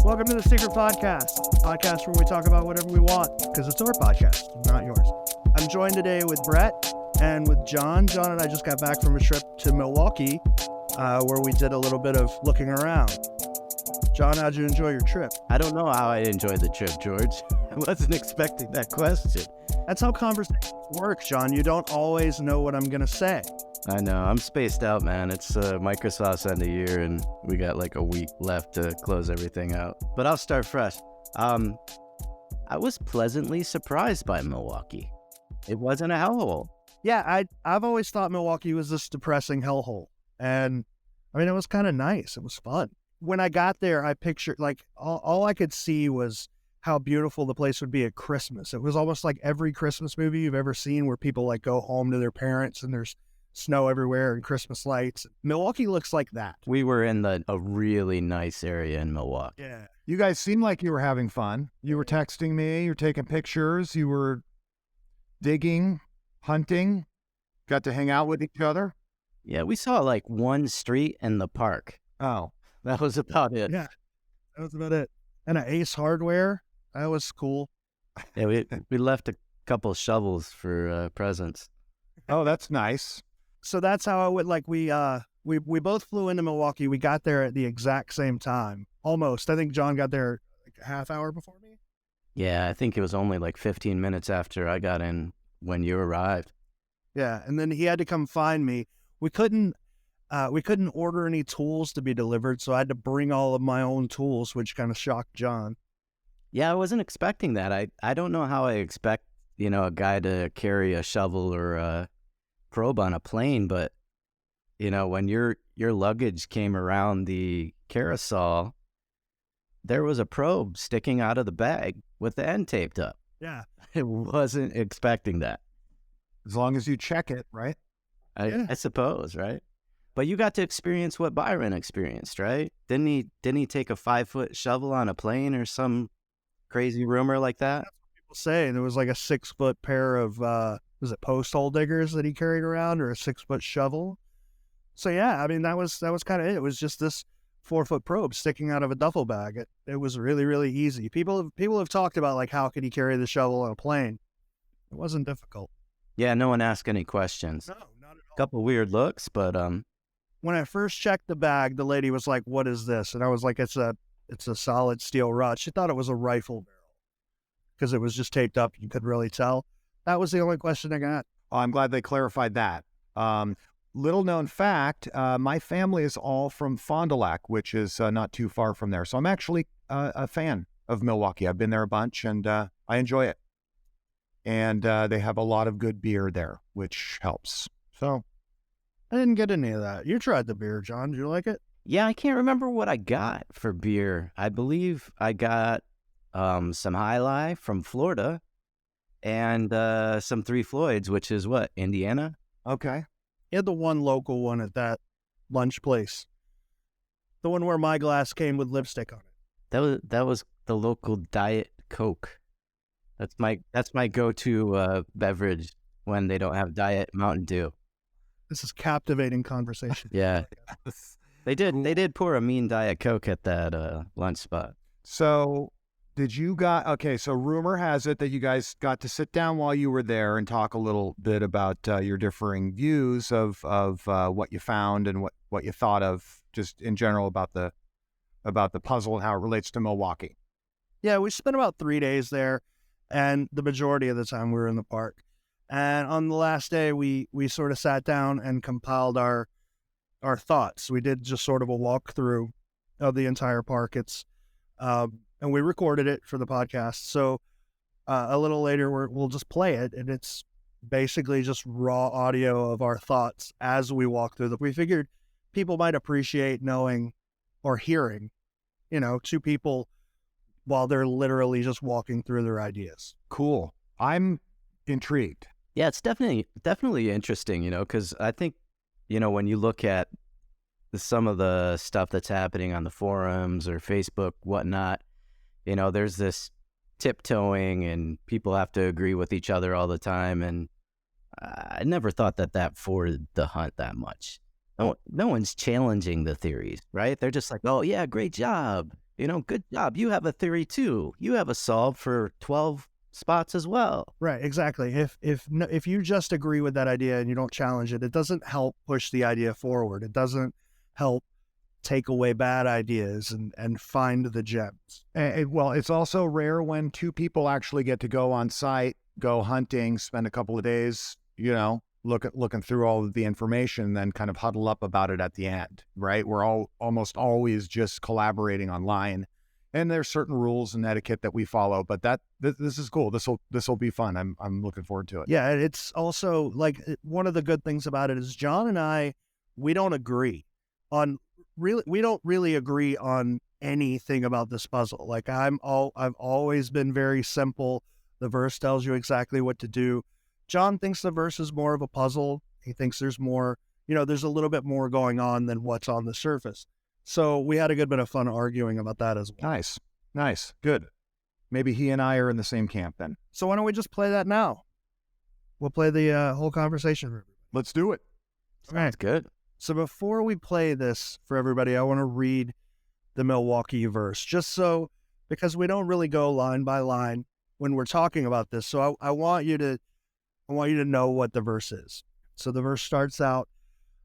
Welcome to the Secret podcast where we talk about whatever we want, because it's our podcast, not yours. I'm joined today with Brett and with John. John and I just got back from a trip to Milwaukee, where we did a little bit of looking around. John, how'd you enjoy your trip? I don't know how I enjoyed the trip, George. I wasn't expecting that question. That's how conversations work, John. You don't always know what I'm going to say. I know. I'm spaced out, man. It's Microsoft's end of year, and we got like a week left to close everything out. But I'll start fresh. I was pleasantly surprised by Milwaukee. It wasn't a hellhole. Yeah, I've always thought Milwaukee was this depressing hellhole. And, I mean, it was kind of nice. It was fun. When I got there, I pictured, like, all I could see was how beautiful the place would be at Christmas. It was almost like every Christmas movie you've ever seen where people, like, go home to their parents and there's snow everywhere and Christmas lights. Milwaukee looks like that. We were in a really nice area in Milwaukee. Yeah. You guys seemed like you were having fun. You were texting me, you were taking pictures, you were digging, hunting, got to hang out with each other. Yeah, we saw like one street in the park. Oh. That was about it. Yeah, that was about it. And an Ace Hardware. That was cool. Yeah, we left a couple shovels for presents. Oh, that's nice. So that's how I would, like, we both flew into Milwaukee. We got there at the exact same time. Almost. I think John got there like a half hour before me. Yeah, I think it was only like 15 minutes after I got in when you arrived. Yeah, and then he had to come find me. We couldn't order any tools to be delivered, so I had to bring all of my own tools, which kind of shocked John. Yeah, I wasn't expecting that. I don't know how I expect, a guy to carry a shovel or a probe on a plane, but, when your luggage came around the carousel, there was a probe sticking out of the bag with the end taped up. Yeah. I wasn't expecting that. As long as you check it, right? I suppose, right? But you got to experience what Byron experienced, right? Didn't he take a 5-foot shovel on a plane or some crazy rumor like that? That's what people say. There was like a 6-foot pair of, was it post hole diggers that he carried around, or a 6-foot shovel? So yeah, I mean, that was kind of it. It was just this 4-foot probe sticking out of a duffel bag. It was really, really easy. People have talked about, like, how could he carry the shovel on a plane? It wasn't difficult. Yeah, no one asked any questions. No, not at all. Couple weird looks, but When I first checked the bag, the lady was like, "What is this?" And I was like, "It's a solid steel rod." She thought it was a rifle barrel because it was just taped up. You could really tell. That was the only question I got. Oh, I'm glad they clarified that. Little known fact, my family is all from Fond du Lac, which is not too far from there. So I'm actually a fan of Milwaukee. I've been there a bunch, and I enjoy it. And they have a lot of good beer there, which helps. So I didn't get any of that. You tried the beer, John. Did you like it? yeah, I can't remember what I got for beer. I believe I got some High Life from Florida and some Three Floyds, which is what, Indiana? okay. You had the one local one at that lunch place. The one where my glass came with lipstick on it. That was the local Diet Coke. That's my go-to beverage when they don't have Diet Mountain Dew. This is captivating conversation. Yeah, they did pour a mean Diet Coke at that lunch spot. So so rumor has it that you guys got to sit down while you were there and talk a little bit about your differing views of what you found and what you thought of just in general about the puzzle and how it relates to Milwaukee. Yeah, we spent about 3 days there, and the majority of the time we were in the park. And on the last day, we sort of sat down and compiled our thoughts. We did just sort of a walkthrough of the entire park. And we recorded it for the podcast. So a little later, we'll just play it, and it's basically just raw audio of our thoughts as we walk through we figured people might appreciate knowing or hearing, two people while they're literally just walking through their ideas. Cool. I'm intrigued. Yeah, it's definitely interesting, because I think, when you look at some of the stuff that's happening on the forums or Facebook, whatnot, there's this tiptoeing and people have to agree with each other all the time. And I never thought that forwarded the hunt that much. No one's challenging the theories, right? They're just like, oh, yeah, great job. Good job. You have a theory too. You have a solve for 12 spots as well. Right, exactly. If you just agree with that idea and you don't challenge it, it doesn't help push the idea forward. It doesn't help take away bad ideas and find the gems. Well, it's also rare when two people actually get to go on site, go hunting, spend a couple of days, looking through all of the information, and then kind of huddle up about it at the end, right? We're all almost always just collaborating online, and there's certain rules and etiquette that we follow. But this is cool. This will be fun. I'm looking forward to it. Yeah, it's also like one of the good things about it is John and I, we don't agree on we don't really agree on anything about this puzzle. Like I've always been very simple. The verse tells you exactly what to do. John thinks the verse is more of a puzzle. He thinks there's more, there's a little bit more going on than what's on the surface. So we had a good bit of fun arguing about that as well. Nice. Good. Maybe he and I are in the same camp then. So why don't we just play that now? We'll play the whole conversation. Let's do it. Sounds good. So before we play this for everybody, I want to read the Milwaukee verse, because we don't really go line by line when we're talking about this. So I want you to know what the verse is. So the verse starts out,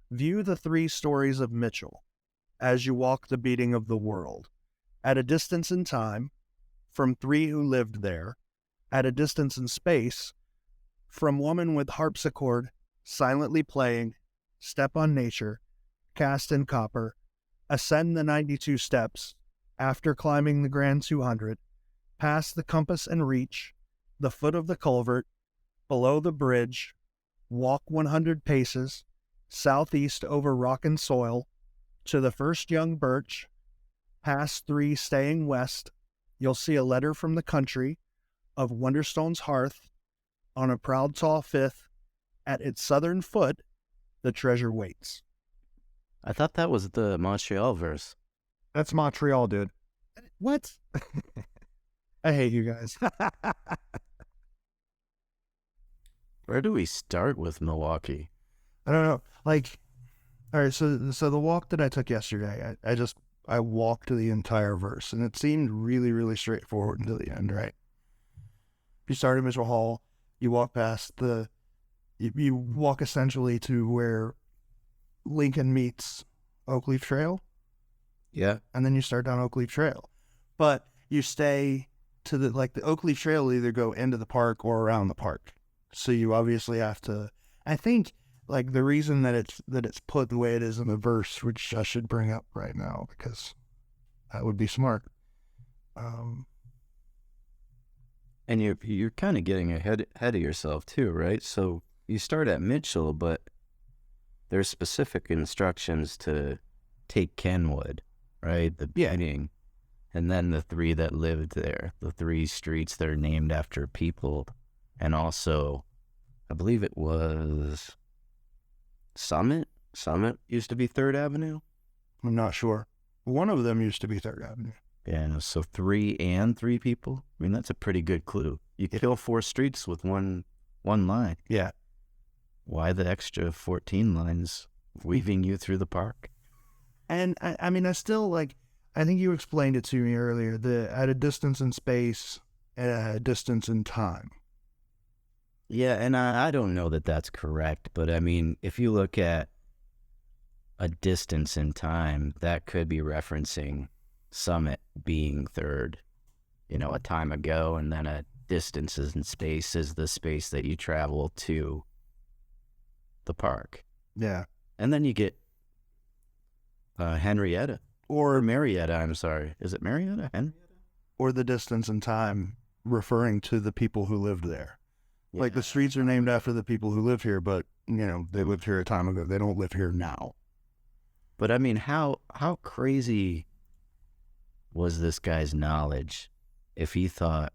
view the 3 stories of Mitchell as you walk the beating of the world, at a distance in time, from 3 who lived there, at a distance in space, from woman with harpsichord, silently playing, step on nature, cast in copper, ascend the 92 steps, after climbing the grand 200, pass the compass and reach, the foot of the culvert, below the bridge, walk 100 paces, southeast over rock and soil, to the first young birch, pass 3 staying west, you'll see a letter from the country of Wonderstone's hearth, on a proud tall 5th, at its southern foot, the treasure waits. I thought that was the Montreal verse. That's Montreal, dude. What? I hate you guys. Where do we start with Milwaukee? I don't know. Like, all right, so the walk that I took yesterday, I walked the entire verse, and it seemed really, really straightforward until the end, right? You start at Mitchell Hall, you walk past you walk essentially to where Lincoln meets Oakleaf Trail. Yeah. And then you start down Oakleaf Trail. But you stay to the Oakleaf Trail will either go into the park or around the park. So you obviously have to, I think, the reason that it's put the way it is in the verse, which I should bring up right now because that would be smart. And you're kind of getting ahead of yourself too, right? So you start at Mitchell, but there's specific instructions to take Kenwood, right? The beginning, and then the 3 that lived there, the 3 streets that are named after people, and also, I believe it was Summit. Summit used to be 3rd Avenue. I'm not sure. One of them used to be 3rd Avenue. Yeah, so 3 and 3 people. I mean, that's a pretty good clue. You kill 4 streets with one line. Yeah. Why the extra 14 lines weaving you through the park? And I mean, I still I think you explained it to me earlier, at a distance in space, at a distance in time. Yeah, and I don't know that that's correct, but I mean, if you look at a distance in time, that could be referencing Summit being 3rd, a time ago, and then a distances in space is the space that you travel to the park. Yeah. And then you get Henrietta. Or Marietta, I'm sorry. Is it Marietta? Henrietta? Or the distance in time referring to the people who lived there. Yeah. The streets are named after the people who lived here, but, they lived here a time ago. They don't live here now. But I mean, how crazy was this guy's knowledge if he thought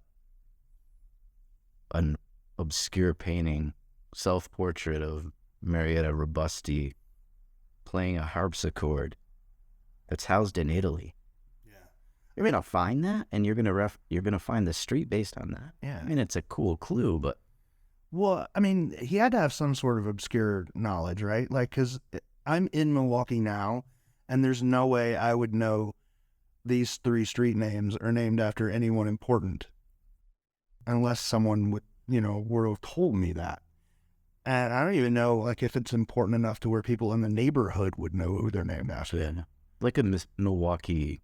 an obscure painting, self-portrait of Marietta Robusti playing a harpsichord that's housed in Italy? Yeah. You're gonna find that, and you're gonna find the street based on that. Yeah. I mean, it's a cool clue, but Well, I mean, he had to have some sort of obscure knowledge, right? Because I'm in Milwaukee now, and there's no way I would know these 3 street names are named after anyone important, unless someone would, would have told me that. And I don't even know, like, if it's important enough to where people in the neighborhood would know who they're named after. Yeah. Like a Milwaukee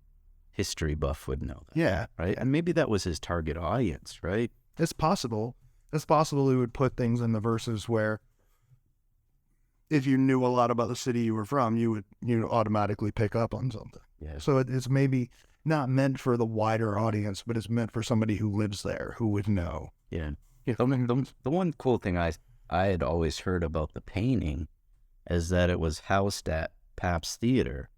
history buff would know that. Yeah. Right? And maybe that was his target audience, right? It's possible. It's possible he would put things in the verses where if you knew a lot about the city you were from, you would automatically pick up on something. Yeah. So it's maybe not meant for the wider audience, but it's meant for somebody who lives there who would know. Yeah. The one cool thing I had always heard about the painting is that it was housed at Pabst Theater,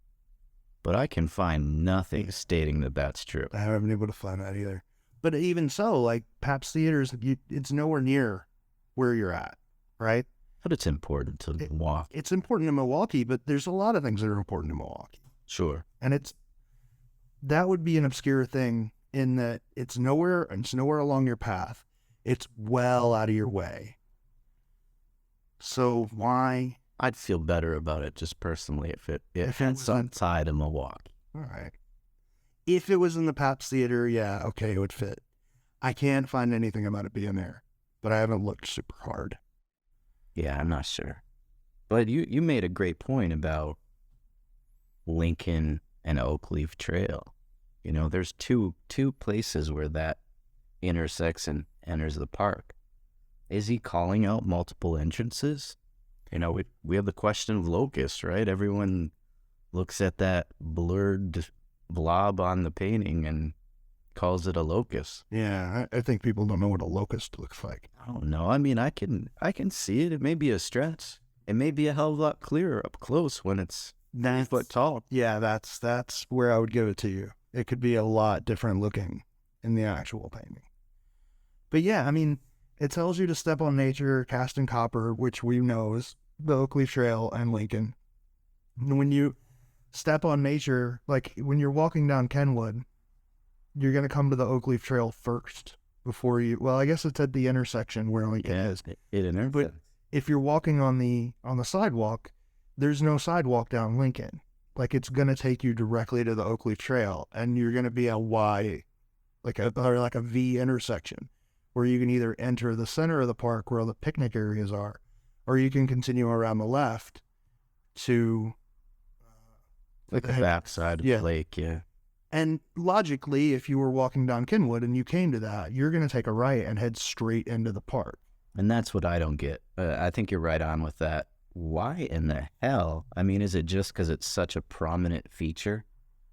but I can find nothing stating that that's true. I haven't been able to find that either. But even so, like Pabst Theaters, it's nowhere near where you're at, right? But it's important to Milwaukee. It's important to Milwaukee, but there's a lot of things that are important to Milwaukee. Sure. And that would be an obscure thing in that it's nowhere along your path. It's well out of your way. So why? I'd feel better about it just personally if it was outside of Milwaukee. All right. If it was in the Pabst Theater, yeah, okay, it would fit. I can't find anything about it being there, but I haven't looked super hard. Yeah, I'm not sure. But you made a great point about Lincoln and Oakleaf Trail. There's two places where that intersects and enters the park. Is he calling out multiple entrances? We have the question of locust, right? Everyone looks at that blurred blob on the painting and calls it a locust. Yeah, I think people don't know what a locust looks like. I don't know. I mean, I can see it. It may be a stretch. It may be a hell of a lot clearer up close when it's 9 foot tall. Yeah, that's where I would give it to you. It could be a lot different looking in the actual painting. But yeah, I mean, it tells you to step on nature, cast in copper, which we know is the Oakleaf Trail and Lincoln. And when you step on nature, like when you're walking down Kenwood, you're going to come to the Oakleaf Trail first before you, well, I guess it's at the intersection where Lincoln is. It intersects. But if you're walking on the sidewalk, there's no sidewalk down Lincoln. Like it's going to take you directly to the Oakleaf Trail, and you're going to be a Y, like a V intersection, where you can either enter the center of the park where all the picnic areas are, or you can continue around the left to like the backside of the lake, yeah. And logically, if you were walking down Kenwood and you came to that, you're going to take a right and head straight into the park. And that's what I don't get. I think you're right on with that. Why in the hell? I mean, is it just because it's such a prominent feature,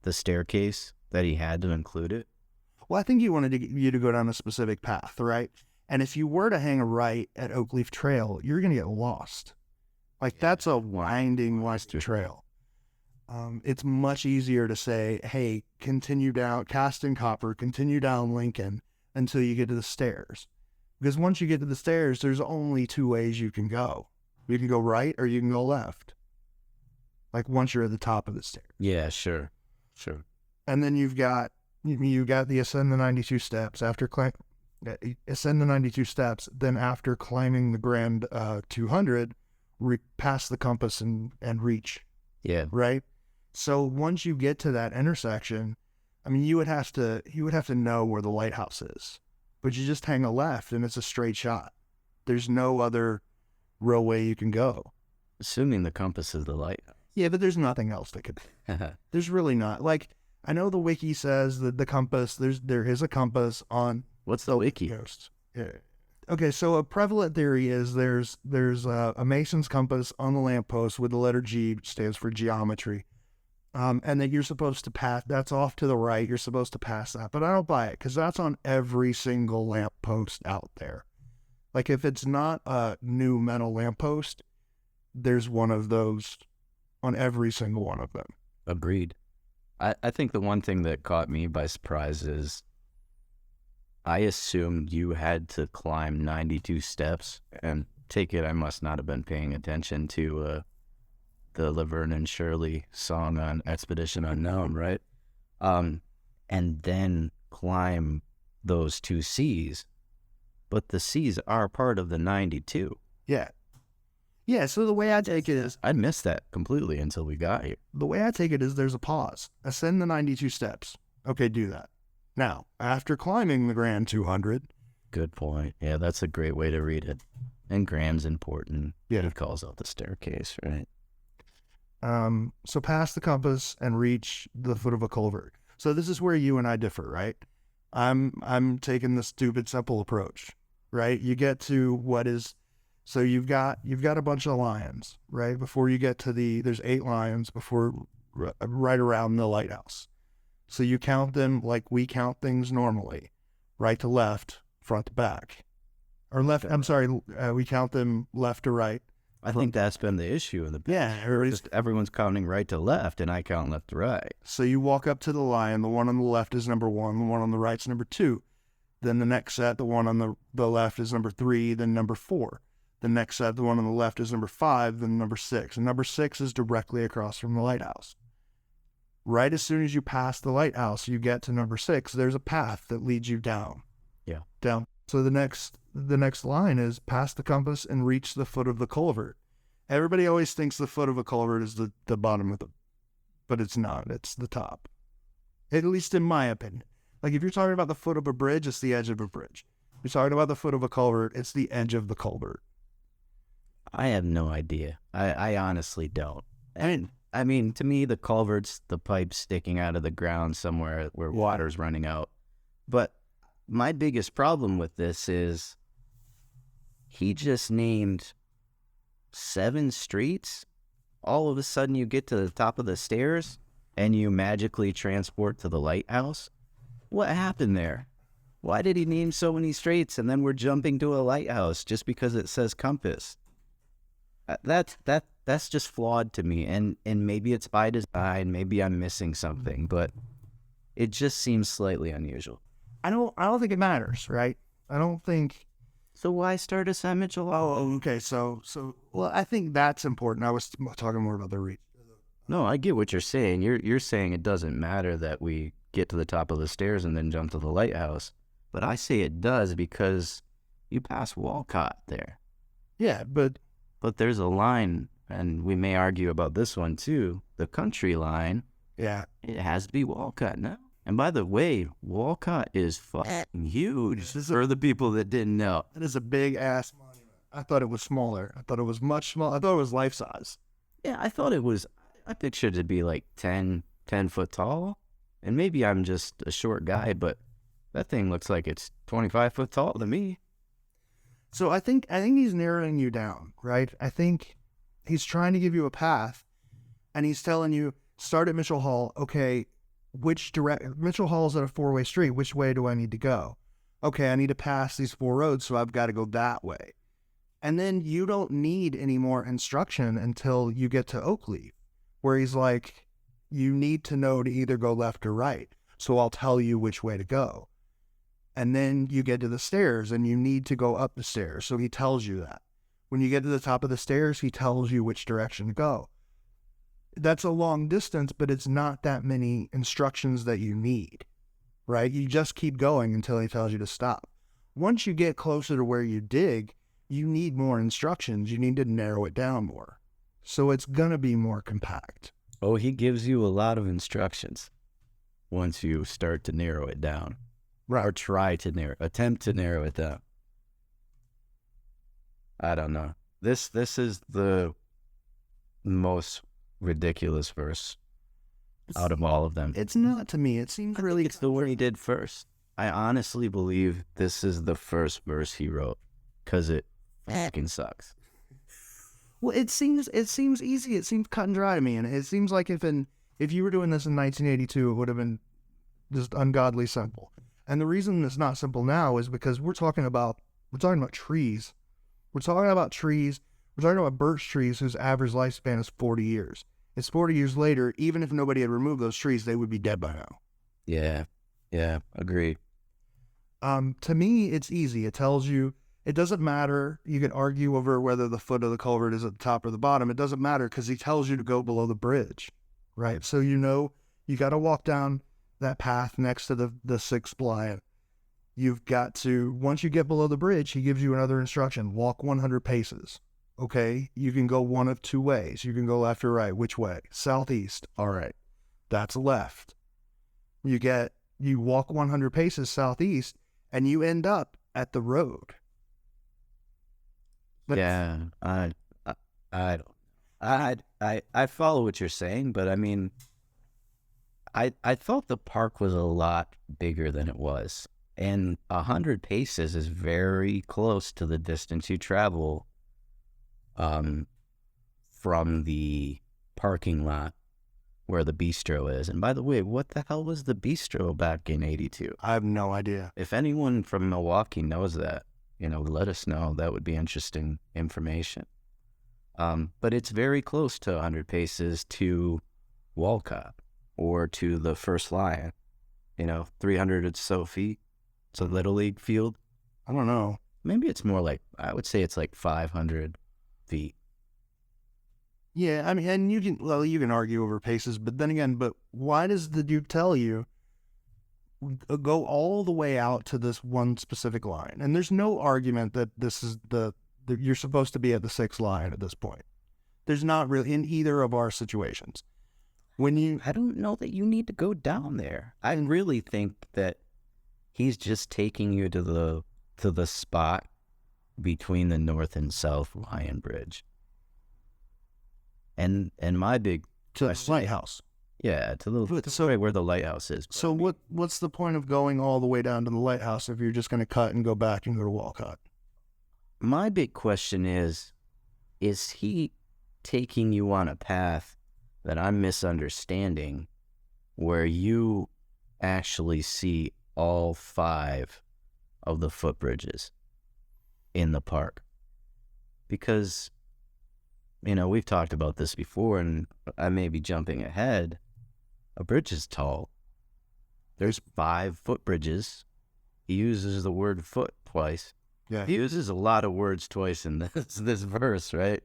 the staircase, that he had to include it? Well, I think he wanted you to go down a specific path, right? And if you were to hang a right at Oakleaf Trail, you're going to get lost. Like, that's a winding trail. It's much easier to say, hey, continue down, cast in copper, continue down Lincoln until you get to the stairs. Because once you get to the stairs, there's only 2 ways you can go. You can go right or you can go left. Like once you're at the top of the stairs. Yeah, sure. And then you've got the ascend the 92 steps. Ascend the 92 steps, then after climbing the grand 200, pass the compass and reach. Yeah. Right? So once you get to that intersection, I mean, you would have to know where the lighthouse is, but you just hang a left and it's a straight shot. There's no other real way you can go. Assuming the compass is the lighthouse. Yeah, but there's nothing else that could. There's really not. Like, I know the wiki says that the compass, there is a compass on. What's the wiki? Coast. Yeah. Okay, so a prevalent theory is there's a Mason's compass on the lamppost with the letter G, which stands for geometry. And that you're supposed to pass, that's off to the right, you're supposed to pass that. But I don't buy it, because that's on every single lamppost out there. Like, if it's not a new metal lamppost, there's one of those on every single one of them. Agreed. I think the one thing that caught me by surprise is I assumed you had to climb 92 steps, and take it I must not have been paying attention to the Laverne and Shirley song on Expedition Unknown, right? And then climb those 2 C's. But the C's are part of the 92. Yeah. Yeah, so the way I take it is... I missed that completely until we got here. The way I take it is there's a pause. Ascend the 92 steps. Okay, do that. Now, after climbing the Grand 200, Good point. Yeah, that's a great way to read it. And Graham's important. Yeah. He calls out the staircase, right? so pass the compass and reach the foot of a culvert. So this is where you and I differ, right? I'm taking the stupid simple approach, right? You get to what is, so you've got a bunch of lions, right? Before you get to there's 8 lions before, right around the lighthouse. So you count them like we count things normally, right to left, front to back, or left. I'm sorry, we count them left to right. I think that's been the issue in the Yeah, everyone's counting right to left, and I count left to right. So you walk up to the lion. The one on the left is number 1. The one on the right is number 2. Then the next set, the one on the left is number 3. Then number 4. The next set, the one on the left is number 5. Then number 6. And number 6 is directly across from the lighthouse. Right as soon as you pass the lighthouse, you get to number 6. There's a path that leads you down. Yeah. Down. So the next line is pass the compass and reach the foot of the culvert. Everybody always thinks the foot of a culvert is the bottom of but it's not. It's the top. At least in my opinion. Like if you're talking about the foot of a bridge, it's the edge of a bridge. If you're talking about the foot of a culvert, it's the edge of the culvert. I have no idea. I honestly don't. I mean, to me, the culvert's the pipe sticking out of the ground somewhere where water's running out. But my biggest problem with this is he just named 7 streets. All of a sudden you get to the top of the stairs and you magically transport to the lighthouse. What happened there? Why did he name so many streets and then we're jumping to a lighthouse just because it says compass? That's just flawed to me, and maybe it's by design, maybe I'm missing something, but it just seems slightly unusual. I don't think it matters, right? I don't think. So why start us at Mitchell? Oh, okay. So well, I think that's important. I was talking more about the reach. No, I get what you're saying. You're saying it doesn't matter that we get to the top of the stairs and then jump to the lighthouse, but I say it does because you pass Walcott there. Yeah, but there's a line, and we may argue about this one too. The country line. Yeah, it has to be Walcott now. And by the way, Walcott is fucking huge for the people that didn't know. It is a big ass monument. I thought it was smaller. I thought it was much smaller. I thought it was life size. Yeah, I thought it was. I pictured it to be like 10 foot tall. And maybe I'm just a short guy, but that thing looks like it's 25 foot tall to me. So I think he's narrowing you down, right? I think he's trying to give you a path, and he's telling you, start at Mitchell Hall. Okay, Mitchell Hall is at a 4-way street. Which way do I need to go? Okay, I need to pass these 4 roads, so I've got to go that way. And then you don't need any more instruction until you get to Oakleaf, where he's like, you need to know to either go left or right. So I'll tell you which way to go. And then you get to the stairs and you need to go up the stairs. So he tells you that. When you get to the top of the stairs, he tells you which direction to go. That's a long distance, but it's not that many instructions that you need, right? You just keep going until he tells you to stop. Once you get closer to where you dig, you need more instructions. You need to narrow it down more. So it's going to be more compact. Oh, he gives you a lot of instructions once you start to narrow it down. Right. Or attempt to narrow it down. I don't know. This is the most ridiculous verse out of all of them. It's not to me. It seems really... It's the one he did first. I honestly believe this is the first verse he wrote because it fucking sucks. Well, it seems easy. It seems cut and dry to me, and it seems like if you were doing this in 1982, it would have been just ungodly simple. And the reason it's not simple now is because we're talking about trees. We're talking about trees. We're talking about birch trees whose average lifespan is 40 years. It's 40 years later. Even if nobody had removed those trees, they would be dead by now. Yeah, agree. To me, it's easy. It tells you. It doesn't matter. You can argue over whether the foot of the culvert is at the top or the bottom. It doesn't matter because he tells you to go below the bridge, right? So you know you got to walk down that path next to the sixth lion. You've got to, once you get below the bridge, he gives you another instruction. Walk 100 paces. Okay? You can go one of 2 ways. You can go left or right. Which way? Southeast. All right. That's left. You get you walk 100 paces southeast and you end up at the road. But Yeah, I don't. I follow what you're saying, but I mean, I thought the park was a lot bigger than it was, and 100 paces is very close to the distance you travel, from the parking lot where the bistro is. And by the way, what the hell was the bistro back in '82? I have no idea. If anyone from Milwaukee knows that, let us know. That would be interesting information. But it's very close to 100 paces to Walcott or to the First Lion, 300 or so feet. It's a Little League field. I don't know. Maybe it's more like, I would say it's like 500 feet. Yeah, I mean, and you can argue over paces, but then again, why does the dude tell you go all the way out to this one specific line? And there's no argument that this is you're supposed to be at the 6th line at this point. There's not really in either of our situations. I don't know that you need to go down there. I really think that he's just taking you to the spot between the North and South Lion Bridge. And my big to the lighthouse. Yeah, right where the lighthouse is. So what's the point of going all the way down to the lighthouse if you're just going to cut and go back and go to Walcott? My big question is he taking you on a path that I'm misunderstanding where you actually see all 5 of the footbridges in the park? Because, we've talked about this before, and I may be jumping ahead. A bridge is tall. There's 5 footbridges. He uses the word foot twice. Yeah. He uses a lot of words twice in this verse, right?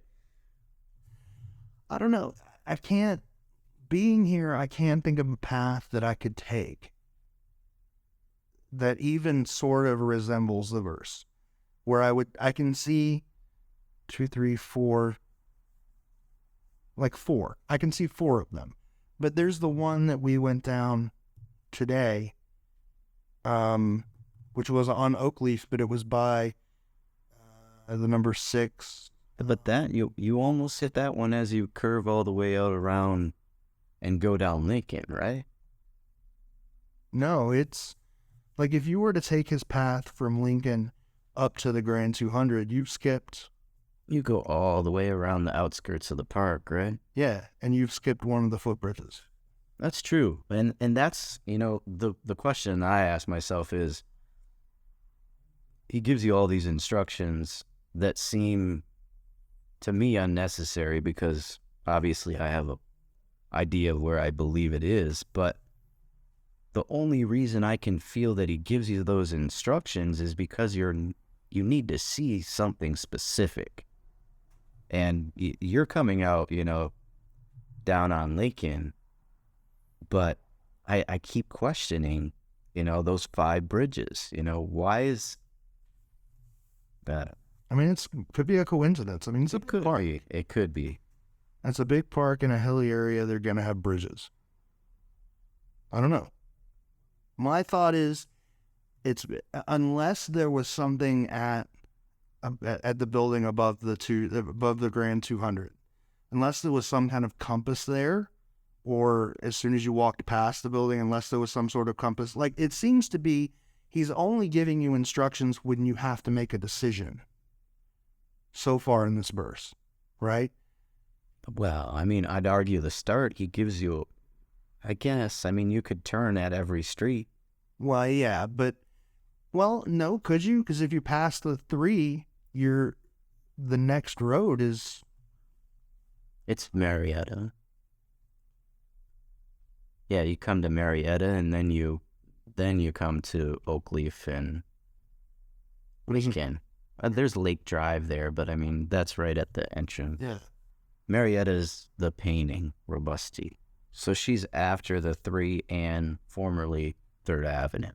I don't know. Being here, I can't think of a path that I could take that even sort of resembles the verse, where I can see 2, 3, 4, like 4. I can see 4 of them. But there's the one that we went down today, which was on Oakleaf, but it was by the number 6. But that, you almost hit that one as you curve all the way out around and go down Lincoln, right? No, it's like if you were to take his path from Lincoln up to the Grand 200, You go all the way around the outskirts of the park, right? Yeah, and you've skipped one of the footbridges. That's true. And that's, the question I ask myself is, he gives you all these instructions that seem to me unnecessary because obviously I have a idea of where I believe it is, but the only reason I can feel that he gives you those instructions is because you need to see something specific. And you're coming out, down on Lincoln, but I keep questioning, those 5 bridges. Why is that? I mean, it could be a coincidence. I mean, it's a big park. It could be. It's a big park in a hilly area. They're going to have bridges. I don't know. My thought is, unless there was something at the building above the Grand 200, unless there was some kind of compass there, or as soon as you walked past the building, unless there was some sort of compass, like it seems to be, he's only giving you instructions when you have to make a decision. So far in this verse, right? Well, I mean, I'd argue the start he gives you, I guess. I mean, you could turn at every street. Well, yeah, but no, could you? Because if you pass the 3, the next road is... It's Marietta. Yeah, you come to Marietta, and then you come to Oakleaf and Lincoln. There's Lake Drive there, but I mean, that's right at the entrance. Yeah. Marietta's the painting, Revisted. So she's after the 3 and formerly 3rd Avenue.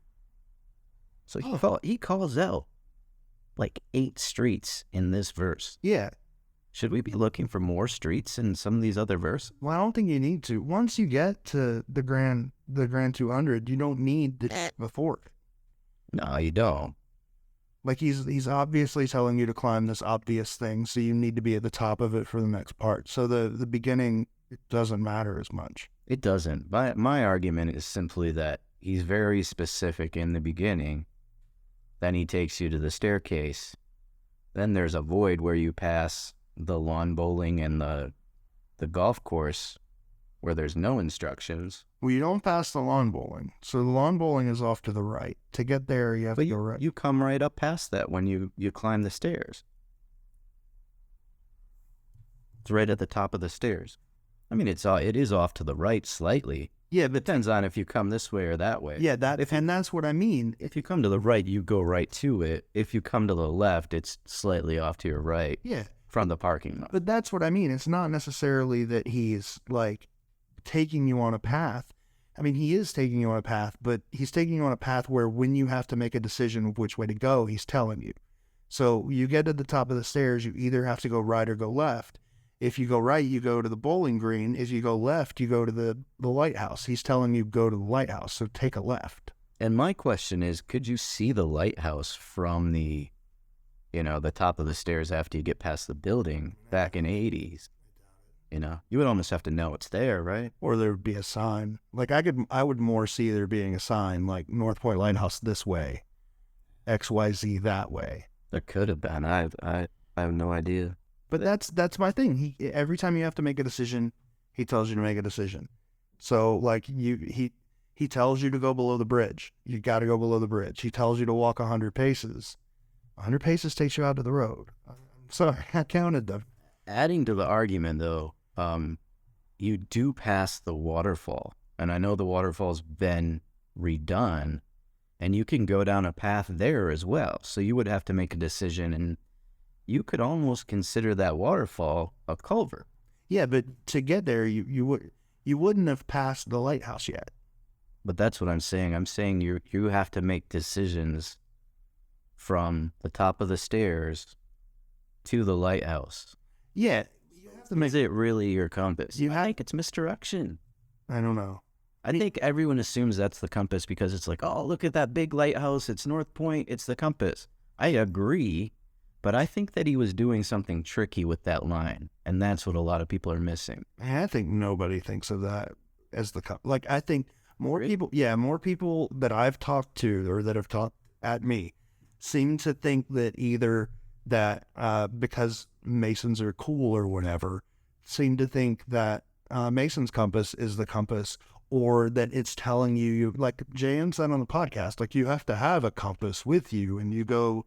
So he calls out like 8 streets in this verse. Yeah. Should we be looking for more streets in some of these other verses? Well, I don't think you need to. Once you get to the Grand the Grand 200, you don't need the fork. No, you don't. Like he's obviously telling you to climb this obvious thing, so you need to be at the top of it for the next part. So the beginning, it doesn't matter as much. It doesn't. My argument is simply that he's very specific in the beginning. Then he takes you to the staircase. Then there's a void where you pass the lawn bowling and the golf course where there's no instructions. Well, you don't pass the lawn bowling. So the lawn bowling is off to the right. To get there, you have to go right. You come right up past that when you climb the stairs. It's right at the top of the stairs. I mean, it is off to the right slightly. Yeah, but Depends on if you come this way or that way. yeah, and that's what I mean. If you come to the right, you go right to it. If you come to the left, it's slightly off to your right Yeah, from the parking lot. but that's what I mean. It's not necessarily that he's like taking you on a path. I mean, he is taking you on a path, but he's taking you on a path where when you have to make a decision of which way to go, he's telling you. So you get to the top of the stairs, you either have to go right or go left. If you go right, you go to the bowling green. If you go left, you go to the lighthouse. He's telling you go to the lighthouse, so take a left. And my question is, could you see the lighthouse from the top of the stairs after you get past the building back in the 80s? You would almost have to know it's there, right? Or there would be a sign. Like I would more see there being a sign like North Point Lighthouse this way, XYZ that way. There could have been. I have no idea. But that's my thing. Every time you have to make a decision, he tells you to make a decision. So like he tells you to go below the bridge. You got to go below the bridge. He tells you to walk 100 paces. 100 paces takes you out to the road. I'm sorry, I counted them. Adding to the argument, though, you do pass the waterfall, and I know the waterfall's been redone, and you can go down a path there as well. So you would have to make a decision, and you could almost consider that waterfall a culvert. Yeah, but to get there, you wouldn't have passed the lighthouse yet. But that's what I'm saying. I'm saying you have to make decisions from the top of the stairs to the lighthouse. Yeah, you have to make. Is it really your compass? I think it's misdirection. I don't know. I think everyone assumes that's the compass because it's like, oh, look at that big lighthouse. It's North Point. It's the compass. I agree, but I think that he was doing something tricky with that line, and that's what a lot of people are missing. I think nobody thinks of that as the like. I think more people, more people that I've talked to or that have talked at me seem to think that either that because Masons are cool or whatever, seem to think that Mason's compass is the compass, or that it's telling you, like Jan said on the podcast, like you have to have a compass with you, and you go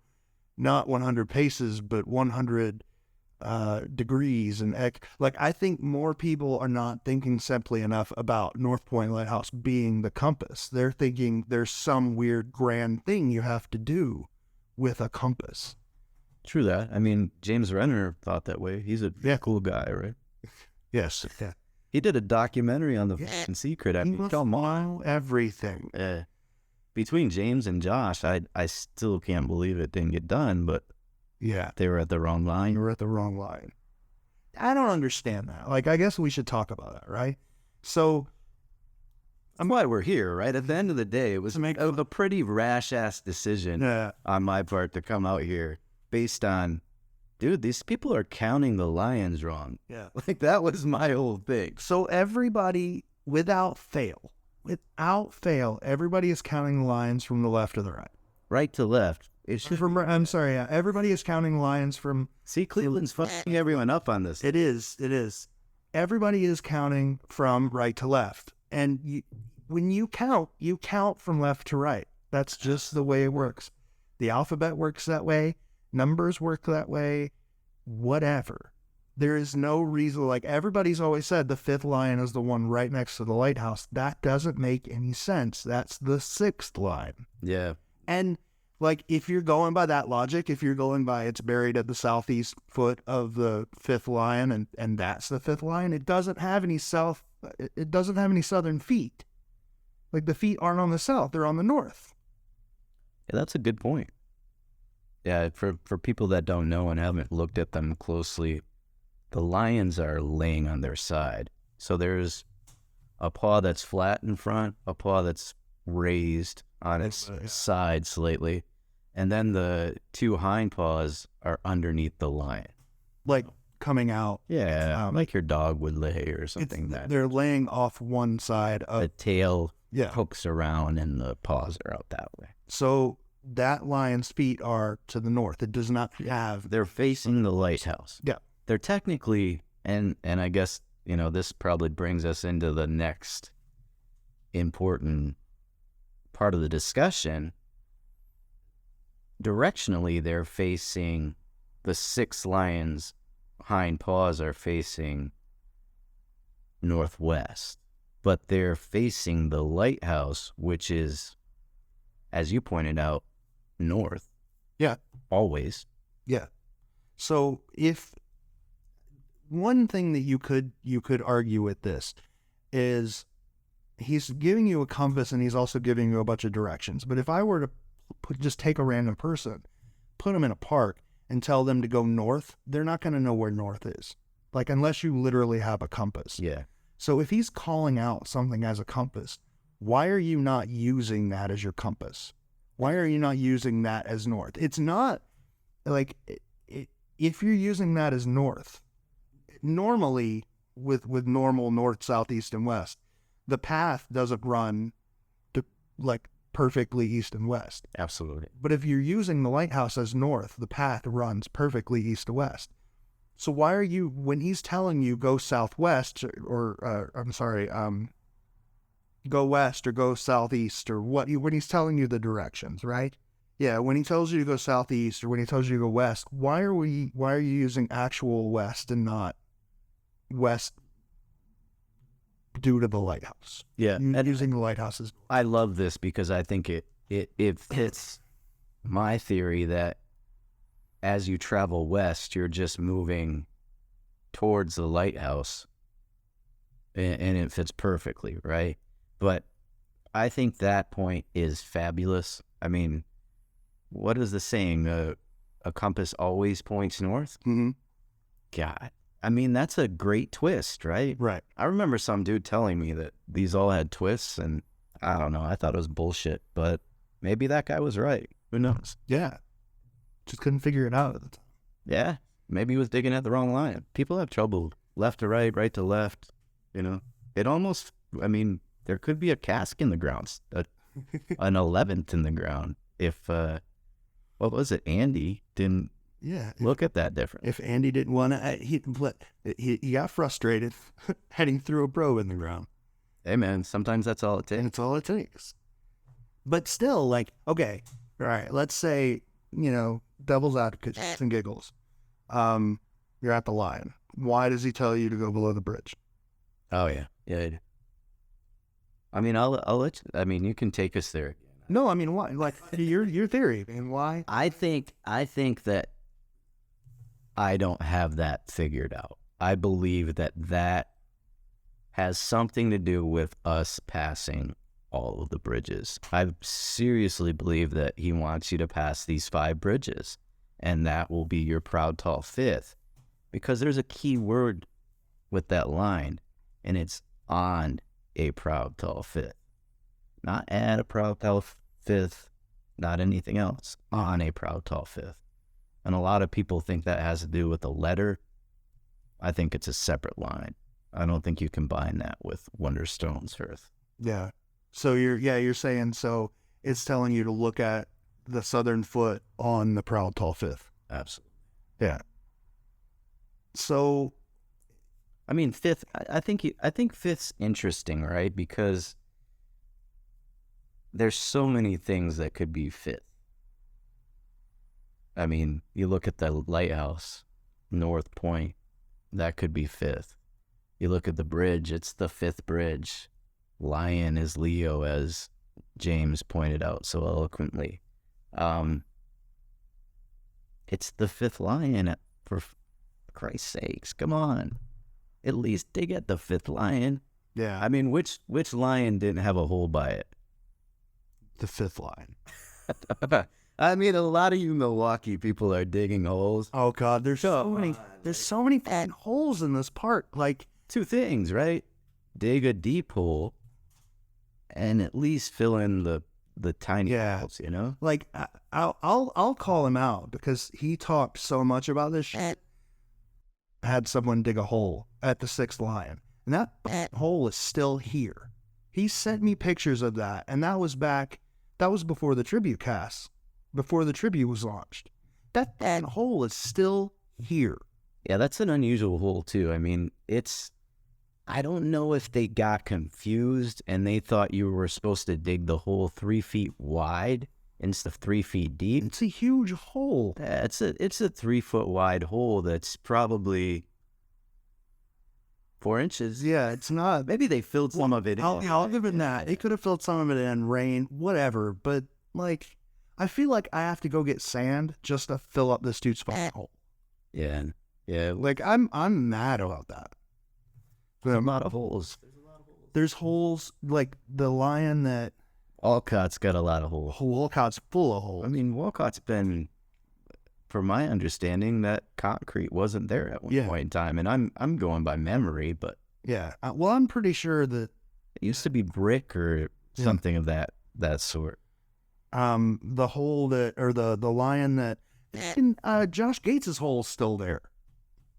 not 100 paces, but 100 degrees. And like, I think more people are not thinking simply enough about North Point Lighthouse being the compass. They're thinking there's some weird grand thing you have to do with a compass. True that. I mean, James Renner thought that way. He's a cool guy, right? Yes. Yeah. He did a documentary on the fucking secret. I mean, come on. Everything. Between James and Josh, I still can't believe it didn't get done, but yeah, they were at the wrong line. You were at the wrong line. I don't understand that. Like, I guess we should talk about that, right? So I'm glad we're here, right? At the end of the day, it was a pretty rash-ass decision on my part to come out here based on, dude, these people are counting the lions wrong. Yeah. Like, that was my whole thing. So everybody, without fail, everybody is counting the lions from the left to the right. Right to left. Everybody is counting lions from... See, Cleveland's fucking everyone up on this. It is. Everybody is counting from right to left. And when you count from left to right. That's just the way it works. The alphabet works that way. Numbers work that way. Whatever. There is no reason, like everybody's always said, the fifth lion is the one right next to the lighthouse. That doesn't make any sense. That's the sixth line. Yeah. And like, if you're going by that logic, if you're going by it's buried at the southeast foot of the fifth lion and that's the fifth lion, it doesn't have any southern feet. Like, the feet aren't on the south, they're on the north. Yeah, that's a good point. Yeah, for people that don't know and haven't looked at them closely, the lions are laying on their side. So there's a paw that's flat in front, a paw that's raised on its side slightly, and then the two hind paws are underneath the lion. Like coming out. Yeah, like your dog would lay or something. They're laying off one side of the tail yeah. hooks around and the paws are out that way. So that lion's feet are to the north. It does not have. They're facing the lighthouse. Yeah. They're technically, and I guess, you know, this probably brings us into the next important part of the discussion. Directionally, they're facing, the 6 lions' hind paws are facing northwest, but they're facing the lighthouse, which is, as you pointed out, north. Yeah. Always. Yeah. So if one thing that you could argue with this is he's giving you a compass and he's also giving you a bunch of directions. But if I were to just take a random person, put them in a park and tell them to go north, they're not going to know where north is. Like, unless you literally have a compass. Yeah. So if he's calling out something as a compass, why are you not using that as your compass? Why are you not using that as north? It's not like, if you're using that as north, normally with normal north, south, east, and west, the path doesn't run to like perfectly east and west. Absolutely. But if you're using the lighthouse as north, the path runs perfectly east to west. So why are you, when he's telling you go southwest go west or go southeast or when he's telling you the directions, right? Yeah, when he tells you to go southeast or when he tells you to go west, why are you using actual west and not west due to the lighthouse? Yeah. And using the lighthouse as... I love this because I think it fits my theory that as you travel west, you're just moving towards the lighthouse, and it fits perfectly, right? But I think that point is fabulous. I mean, what is the saying? A compass always points north? Mm-hmm. God. I mean, that's a great twist, right? Right. I remember some dude telling me that these all had twists, and I don't know. I thought it was bullshit, but maybe that guy was right. Who knows? Yeah. Just couldn't figure it out at the time. Yeah. Maybe he was digging at the wrong line. People have trouble left to right, right to left. You know, it almost, I mean, there could be a cask in the ground, an 11th in the ground. If, what was it? Andy didn't look at that different. If Andy didn't want to, he got frustrated heading through a probe in the ground. Hey, man, sometimes that's all it takes. And it's all it takes. But still, like, okay, all right, let's say, you know, devil's advocate, shits and giggles. You're at the Lion. Why does he tell you to go below the bridge? Oh, yeah. Yeah. I mean, I'll let you, I mean, you can take us there. No, I mean, why? Like, your theory, man, why? I think that I don't have that figured out. I believe that has something to do with us passing all of the bridges. I seriously believe that he wants you to pass these 5 bridges, and that will be your proud, tall 5th, because there's a key word with that line, and it's on a proud, tall 5th. Not at a proud, tall 5th, not anything else, on a proud, tall 5th. And a lot of people think that has to do with the letter. I think it's a separate line. I don't think you combine that with Wonderstone's Earth. Yeah. So you're saying, so it's telling you to look at the southern foot on the proud, tall 5th. Absolutely. Yeah. So, I mean, 5th, I think 5th's interesting, right? Because there's so many things that could be 5th. I mean, you look at the lighthouse, North Point, that could be 5th. You look at the bridge, it's the 5th bridge. Lion is Leo, as James pointed out so eloquently. It's the 5th lion, for Christ's sakes. Come on. At least dig at the 5th lion. yeah, I mean, which lion didn't have a hole by it? the 5th line. I mean, a lot of you Milwaukee people are digging holes. Oh God, there's so many fucking holes in this park. Like, 2 things, right? dig a deep hole and at least fill in the tiny holes, you know? Like I'll call him out because he talked so much about this shit. Had someone dig a hole at the 6th Lion, and that hole is still here. He sent me pictures of that, and that was before the tribute cast, before the tribute was launched. That hole is still here. Yeah, that's an unusual hole too. I mean, I don't know if they got confused and they thought you were supposed to dig the hole 3 feet wide instead of 3 feet deep. It's a huge hole. Yeah, it's a 3 foot wide hole that's probably 4 inches. Yeah, it's not. Maybe they filled some of it in. I'll give it that. It could have filled some of it in, rain, whatever. But like, I feel like I have to go get sand just to fill up this dude's fucking hole. Yeah, yeah. Like I'm mad about that. There's a lot of holes. There's holes like the Lion that Walcott's got a lot of holes. Walcott's full of holes. I mean, Walcott's been, from my understanding, that concrete wasn't there at one point in time, and I'm going by memory, but yeah. Well, I'm pretty sure that it used to be brick or something of that sort. The hole that, or the Lion that, Josh Gates's hole's still there.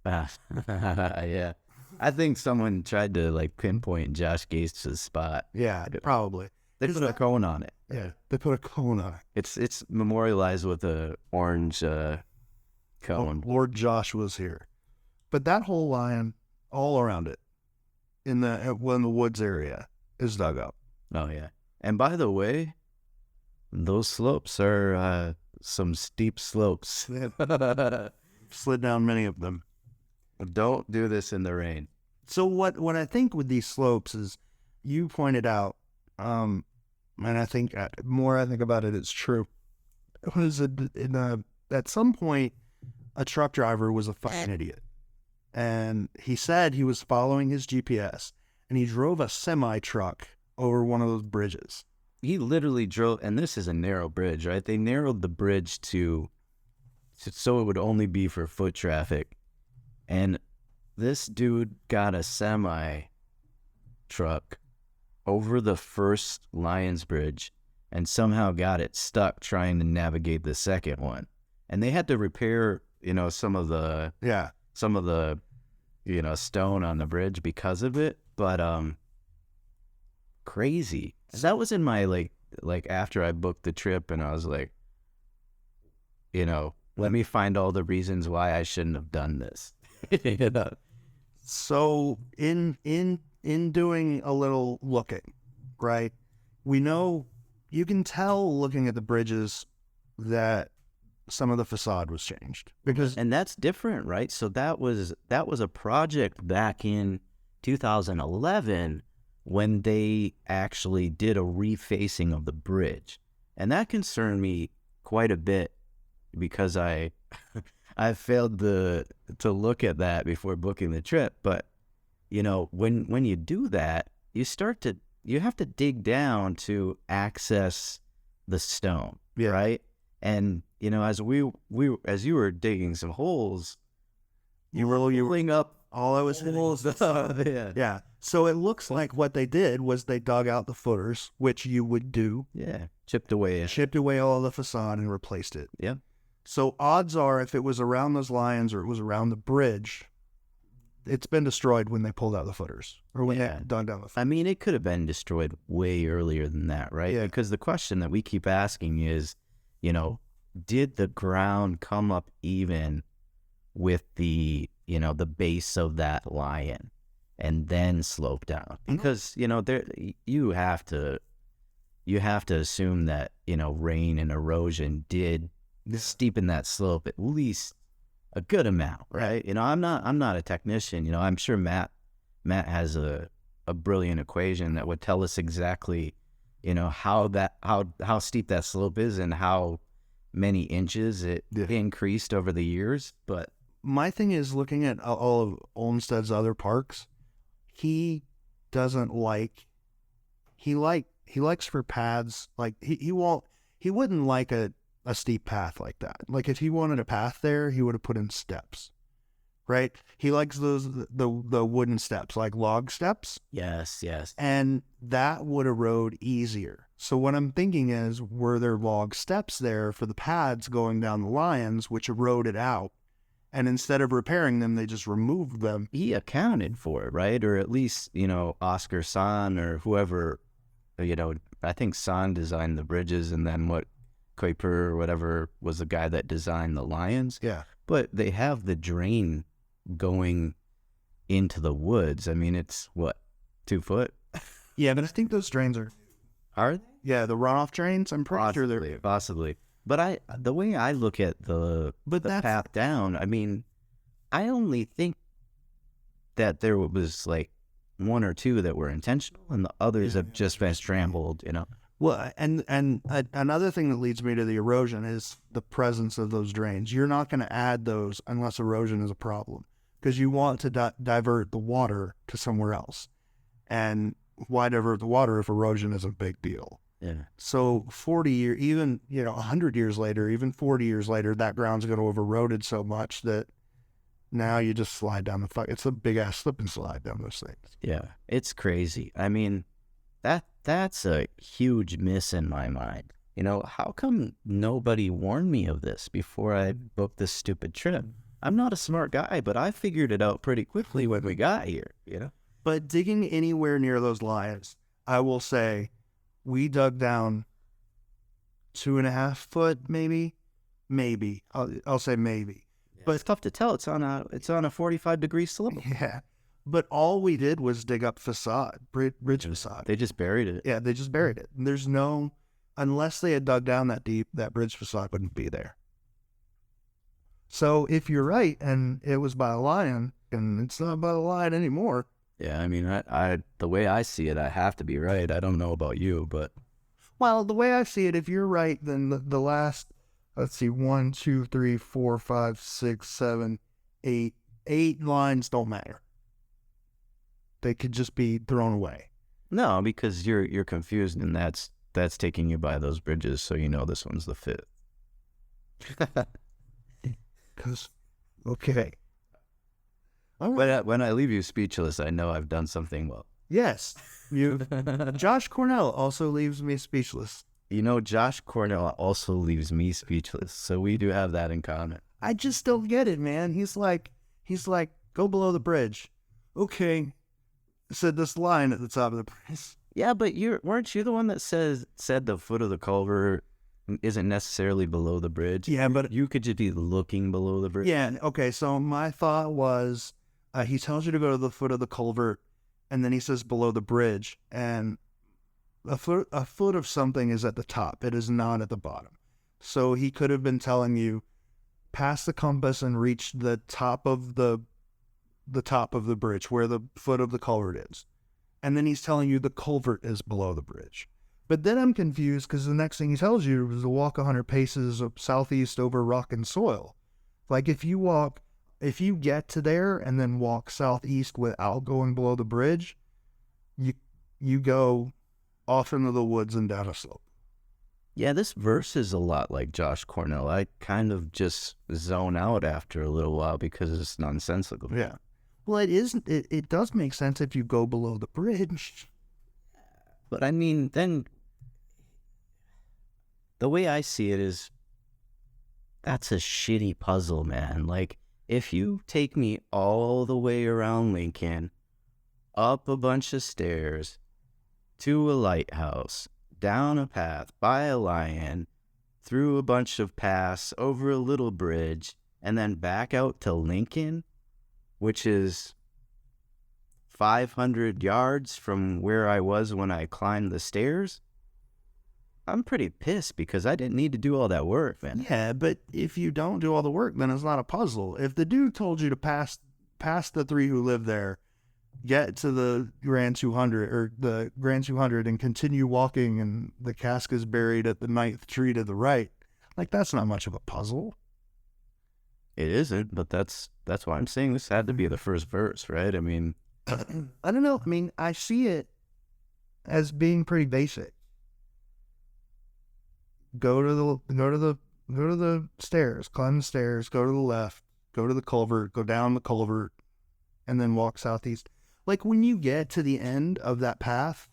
Yeah. I think someone tried to like pinpoint Josh Gates' spot. Yeah, probably. They put a cone on it. Yeah, they put a cone on it. It's memorialized with a orange cone. Lord Josh was here, but that whole Lion, all around it, in the woods area, is dug up. Oh yeah. And by the way, those slopes are some steep slopes. Slid down many of them. Don't do this in the rain. So what I think with these slopes is, you pointed out, and I think more I think about it, it's true. It was at some point, a truck driver was a fucking idiot, and he said he was following his GPS, and he drove a semi truck over one of those bridges. He literally drove, and this is a narrow bridge, right? They narrowed the bridge so it would only be for foot traffic. And this dude got a semi truck over the first Lions Bridge and somehow got it stuck trying to navigate the second one. And they had to repair, some of the stone on the bridge because of it. But crazy. That was in my like after I booked the trip, and I was like, let me find all the reasons why I shouldn't have done this. So in doing a little looking, right? We know, you can tell looking at the bridges that some of the facade was changed, and that's different, right? So that was a project back in 2011 when they actually did a refacing of the bridge, and that concerned me quite a bit because I failed to look at that before booking the trip. But when you do that, you have to dig down to access the stone, right? And as you were digging some holes, you were pulling up all I was holes. Yeah. So it looks like what they did was they dug out the footers, which you would do. Yeah. Chipped away all the facade and replaced it. Yeah. So odds are, if it was around those Lions or it was around the bridge, it's been destroyed when they pulled out the footers or when they dug down the footers. I mean, it could have been destroyed way earlier than that, right? Yeah. Because the question that we keep asking is, did the ground come up even with the base of that Lion and then slope down? Because, you have to assume that, rain and erosion did steepen that slope at least a good amount, right? I'm not a technician. I'm sure Matt has a brilliant equation that would tell us exactly, how steep that slope is and how many inches it increased over the years. But my thing is, looking at all of Olmsted's other parks, he doesn't like. He likes for paths, like he wouldn't like a steep path like that. Like if he wanted a path there, he would have put in steps. right? He likes the wooden steps, like log steps, Yes, yes. and that would erode easier. So what I'm thinking is, were there log steps there for the pads going down the lions, which eroded out? And instead of repairing them, they just removed them. He accounted for it, right? Or at least, Oscar San or whoever, I think San designed the bridges, and then Kuiper or whatever was the guy that designed the lions. Yeah. But they have the drain going into the woods. I mean, it's what, 2 foot? Yeah, but I think those drains Are they? yeah, the runoff drains, I'm pretty sure they're... Possibly. But the way I look at the path down, I mean, I only think that there was like 1 or 2 that were intentional, and the others have just been scrambled, Well, and another thing that leads me to the erosion is the presence of those drains. You're not going to add those unless erosion is a problem, because you want to divert the water to somewhere else. And why divert the water if erosion is a big deal? Yeah. So 40 years, even 100 years later, even 40 years later, that ground's going to have eroded so much that now you just slide down it's a big ass slip and slide down those things. Yeah, it's crazy. I mean, that's a huge miss in my mind. How come nobody warned me of this before I booked this stupid trip? I'm not a smart guy, but I figured it out pretty quickly when we got here, But digging anywhere near those lions, I will say, we dug down 2.5 foot, maybe. I'll say maybe. Yeah, but it's tough to tell. It's on a 45-degree slope. Yeah. But all we did was dig up bridge facade. They just buried it. Yeah, they just buried it. And unless they had dug down that deep, that bridge facade wouldn't be there. So if you're right, and it was by a lion, and it's not by a lion anymore. Yeah, I mean, I the way I see it, I have to be right. I don't know about you, but... Well, the way I see it, if you're right, then the last, let's see, 1, 2, 3, 4, 5, 6, 7, 8 lines don't matter. They could just be thrown away. No, because you're confused, and that's taking you by those bridges, so this one's the 5th. Okay. When I leave you speechless, I know I've done something well. Yes. Josh Cornell also leaves me speechless. Josh Cornell also leaves me speechless, so we do have that in common. I just don't get it, man. He's like, go below the bridge. Okay. Said this line at the top of the bridge. Yeah, but weren't you the one that said the foot of the culvert isn't necessarily below the bridge? Yeah, but you could just be looking below the bridge. Yeah, okay. So my thought was, he tells you to go to the foot of the culvert, and then he says below the bridge, and a foot of something is at the top. It is not at the bottom. So he could have been telling you, pass the compass and reach the top of the bridge where the foot of the culvert is. And then he's telling you the culvert is below the bridge. But then I'm confused, because the next thing he tells you is to walk 100 paces southeast over rock and soil. Like if you get to there and then walk southeast without going below the bridge, you go off into the woods and down a slope. Yeah, this verse is a lot like Josh Cornell. I kind of just zone out after a little while because it's nonsensical. Yeah. Well, it does make sense if you go below the bridge. But I mean, then the way I see it is, that's a shitty puzzle, man. Like, if you take me all the way around Lincoln, up a bunch of stairs, to a lighthouse, down a path, by a lion, through a bunch of paths, over a little bridge, and then back out to Lincoln, which is 500 yards from where I was when I climbed the stairs, I'm pretty pissed because I didn't need to do all that work, man. Yeah, but if you don't do all the work, then it's not a puzzle. If the dude told you to pass the 3 who live there, get to the Grand 200 and continue walking, and the cask is buried at the 9th tree to the right, like, that's not much of a puzzle. It isn't, but that's why I'm saying this had to be the first verse, right? I mean, I don't know. I mean, I see it as being pretty basic. Go to the stairs, climb the stairs, go to the left, go to the culvert, go down the culvert, and then walk southeast. Like when you get to the end of that path,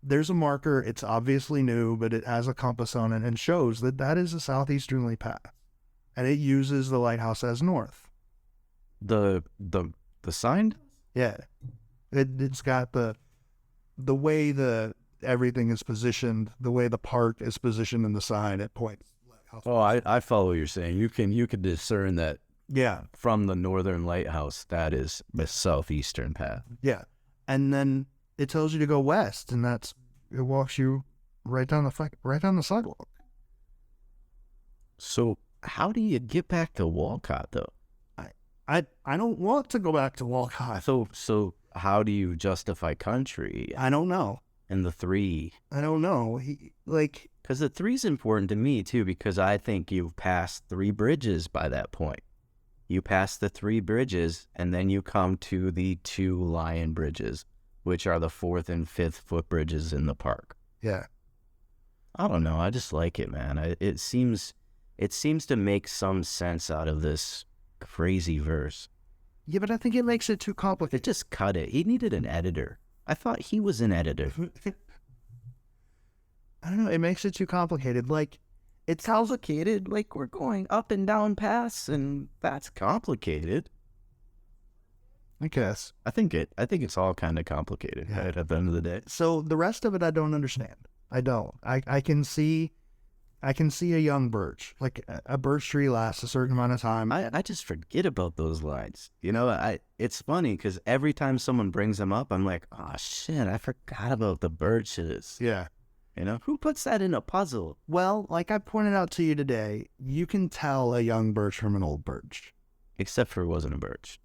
there's a marker. It's obviously new, but it has a compass on it and shows that that is a southeasterly path, and it uses the lighthouse as north. The sign? Yeah, it's got the way everything is positioned, the way the park is positioned in the sign. It points. Oh, I follow what you're saying. You can discern that. Yeah, From the northern lighthouse, that is the southeastern path. yeah, and then it tells you to go west, and it walks you right down the sidewalk. So how do you get back to Walcott though? I don't want to go back to Walcott. So how do you justify country I don't know. and the 3? I don't know. Because the 3's important to me too, because I think you've passed 3 bridges by that point. You pass the 3 bridges, and then you come to the 2 lion bridges, which are the 4th and 5th footbridges in the park. Yeah. I don't know. I just like it, man. It seems to make some sense out of this crazy verse. Yeah, but I think it makes it too complicated. It just cut it. He needed an editor. I thought he was an editor. I don't know. It makes it too complicated. Like, It's complicated. Like, we're going up and down paths, and that's complicated. I guess. I think it's all kind of complicated, Yeah. right, at the end of the day. So the rest of it, I don't understand. I don't. I can see a young birch. Like a birch tree lasts a certain amount of time. I just forget about those lines. You know, it's funny because every time someone brings them up, I'm like, oh, shit, I forgot about the birches. Yeah. You know, who puts that in a puzzle? Well, like I pointed out to you today, you can tell a young birch from an old birch. Except for it wasn't a birch.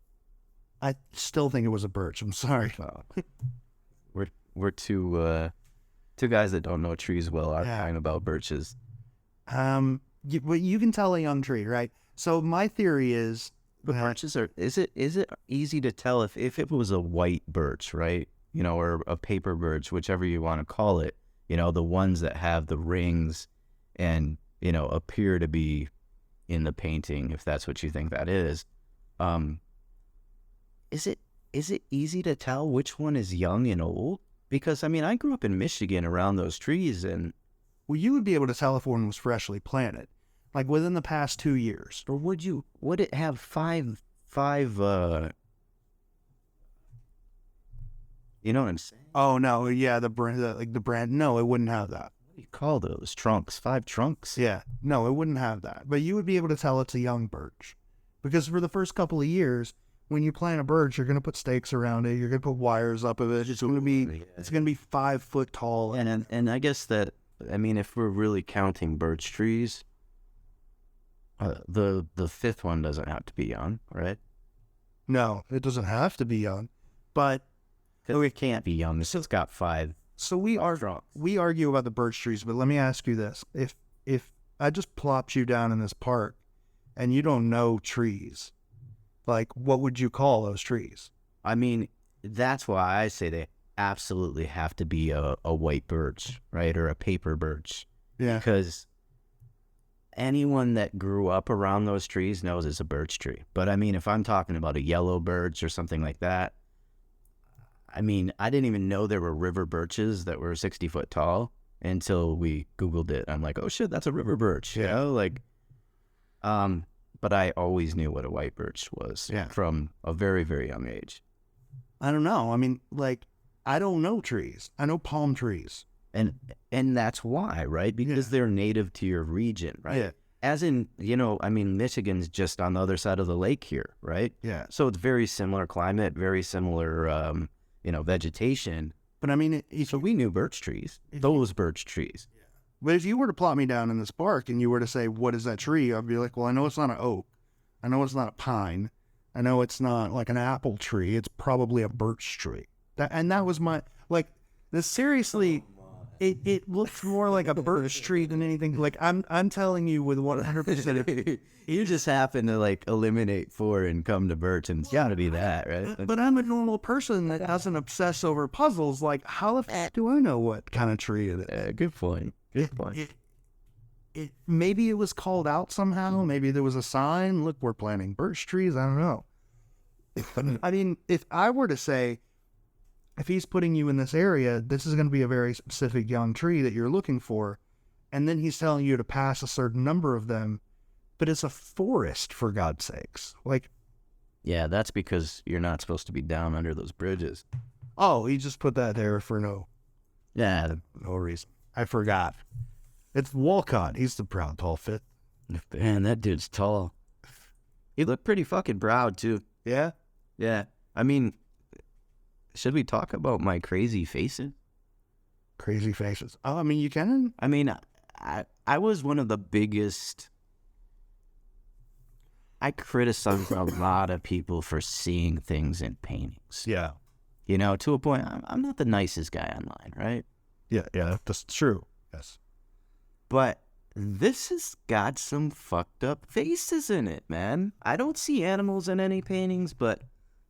I still think it was a birch. I'm sorry. Wow. We're two guys that don't know trees well are talking about birches. But you can tell a young tree, right? So my theory is, But birches are, is it easy to tell if it was a white birch, right? You know, or a paper birch, whichever you want to call it, you know, the ones that have the rings and, you know, appear to be in the painting, if that's what you think that is. Is it easy to tell which one is young and old? Because, I mean, I grew up in Michigan around those trees, and well, you would be able to tell if one was freshly planted, like within the past 2 years. or would it have five you know what I'm saying? Oh no, yeah, the brand. No, it wouldn't have that. What do you call those trunks? 5 trunks? Yeah, no, it wouldn't have that. But you would be able to tell it's a young birch, because for the first couple of years, when you plant a birch, you're gonna put stakes around it. You're gonna put wires up of it. It's gonna be 5 foot tall. And I guess that, I mean, if we're really counting birch trees, the 5th one doesn't have to be young, right? No, it doesn't have to be young, but It can't be young. It's got 5 so we argue about the birch trees. But let me ask you this: if I just plopped you down in this park, and you don't know trees, like what would you call those trees? I mean, that's why I say they absolutely have to be a white birch, right? Or a paper birch. Yeah. Because anyone that grew up around those trees knows it's a birch tree. But I mean, if I'm talking about a yellow birch or something like that, I mean, I didn't even know there were river birches that were 60 foot tall until we Googled it. I'm like, oh shit, that's a river birch. You know, like, but I always knew what a white birch was from a very, very young age. I don't know. I mean, like, I don't know trees. I know palm trees. And that's why, right? Because they're native to your region, right? Yeah. As in, you know, I mean, Michigan's just on the other side of the lake here, right? Yeah. So it's very similar climate, very similar, you know, vegetation. But I mean, So we knew birch trees, those birch trees. but if you were to plot me down in this park and you were to say, what is that tree? I'd be like, well, I know it's not an oak. I know it's not a pine. I know it's not like an apple tree. It's probably a birch tree. That was my, like, this seriously, it looks more like a birch tree than anything. Like, I'm telling you with 100%. You just happen to like eliminate 4 and come to birch, and it's got to be that, right? But I'm a normal person that doesn't obsess over puzzles. Like, how the f do I know what kind of tree it is? Good point. Good point. maybe it was called out somehow. Maybe there was a sign. Look, we're planting birch trees. I don't know. I mean, if I were to say, if he's putting you in this area, this is going to be a very specific young tree that you're looking for, and then he's telling you to pass a certain number of them, but it's a forest, for God's sakes. Like, Yeah, that's because you're not supposed to be down under those bridges. oh, he just put that there for no reason. I forgot. It's Walcott. He's the proud tall fit. Man, that dude's tall. He looked pretty fucking proud, too. Yeah? Yeah. I mean, should we talk about my crazy faces? Crazy faces. Oh, I mean, you can. I mean, I was one of the biggest... I criticize a lot of people for seeing things in paintings. Yeah. You know, to a point, I'm not the nicest guy online, right? Yeah, that's true. Yes. But this has got some fucked up faces in it, man. I don't see animals in any paintings, but,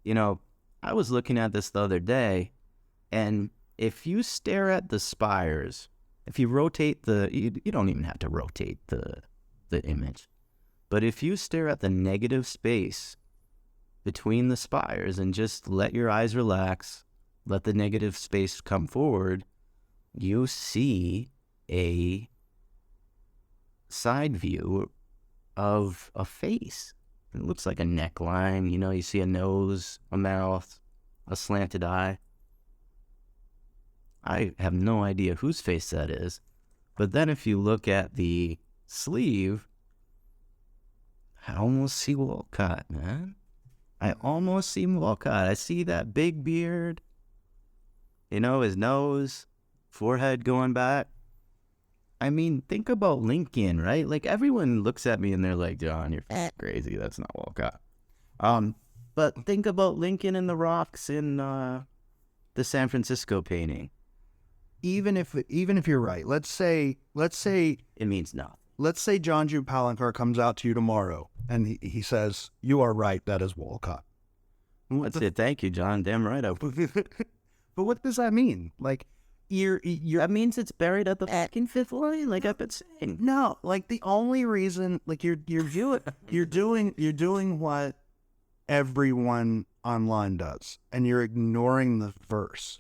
you know, I was looking at this the other day, and if you stare at the spires, if you rotate you don't even have to rotate the image. But if you stare at the negative space between the spires and just let your eyes relax, let the negative space come forward, you see a side view of a face. It looks like a neckline. You know, you see a nose, a mouth, a slanted eye. I have no idea whose face that is. But then if you look at the sleeve, I almost see Walcott, man. I almost see Walcott. I see that big beard. You know, his nose, forehead going back. I mean, think about Lincoln, right? Like, everyone looks at me and they're like, John, you're crazy. That's not Walcott. But think about Lincoln and the rocks in the San Francisco painting. Even if you're right, let's say It means nothing. let's say John Jude Palancar comes out to you tomorrow and he says, you are right, that is Walcott. That's it. Thank you, John. Damn right. But what does that mean? Like, you're That means it's buried at the fucking fifth line, like I've been saying. no, like the only reason, like you're doing what everyone online does, and you're ignoring the verse.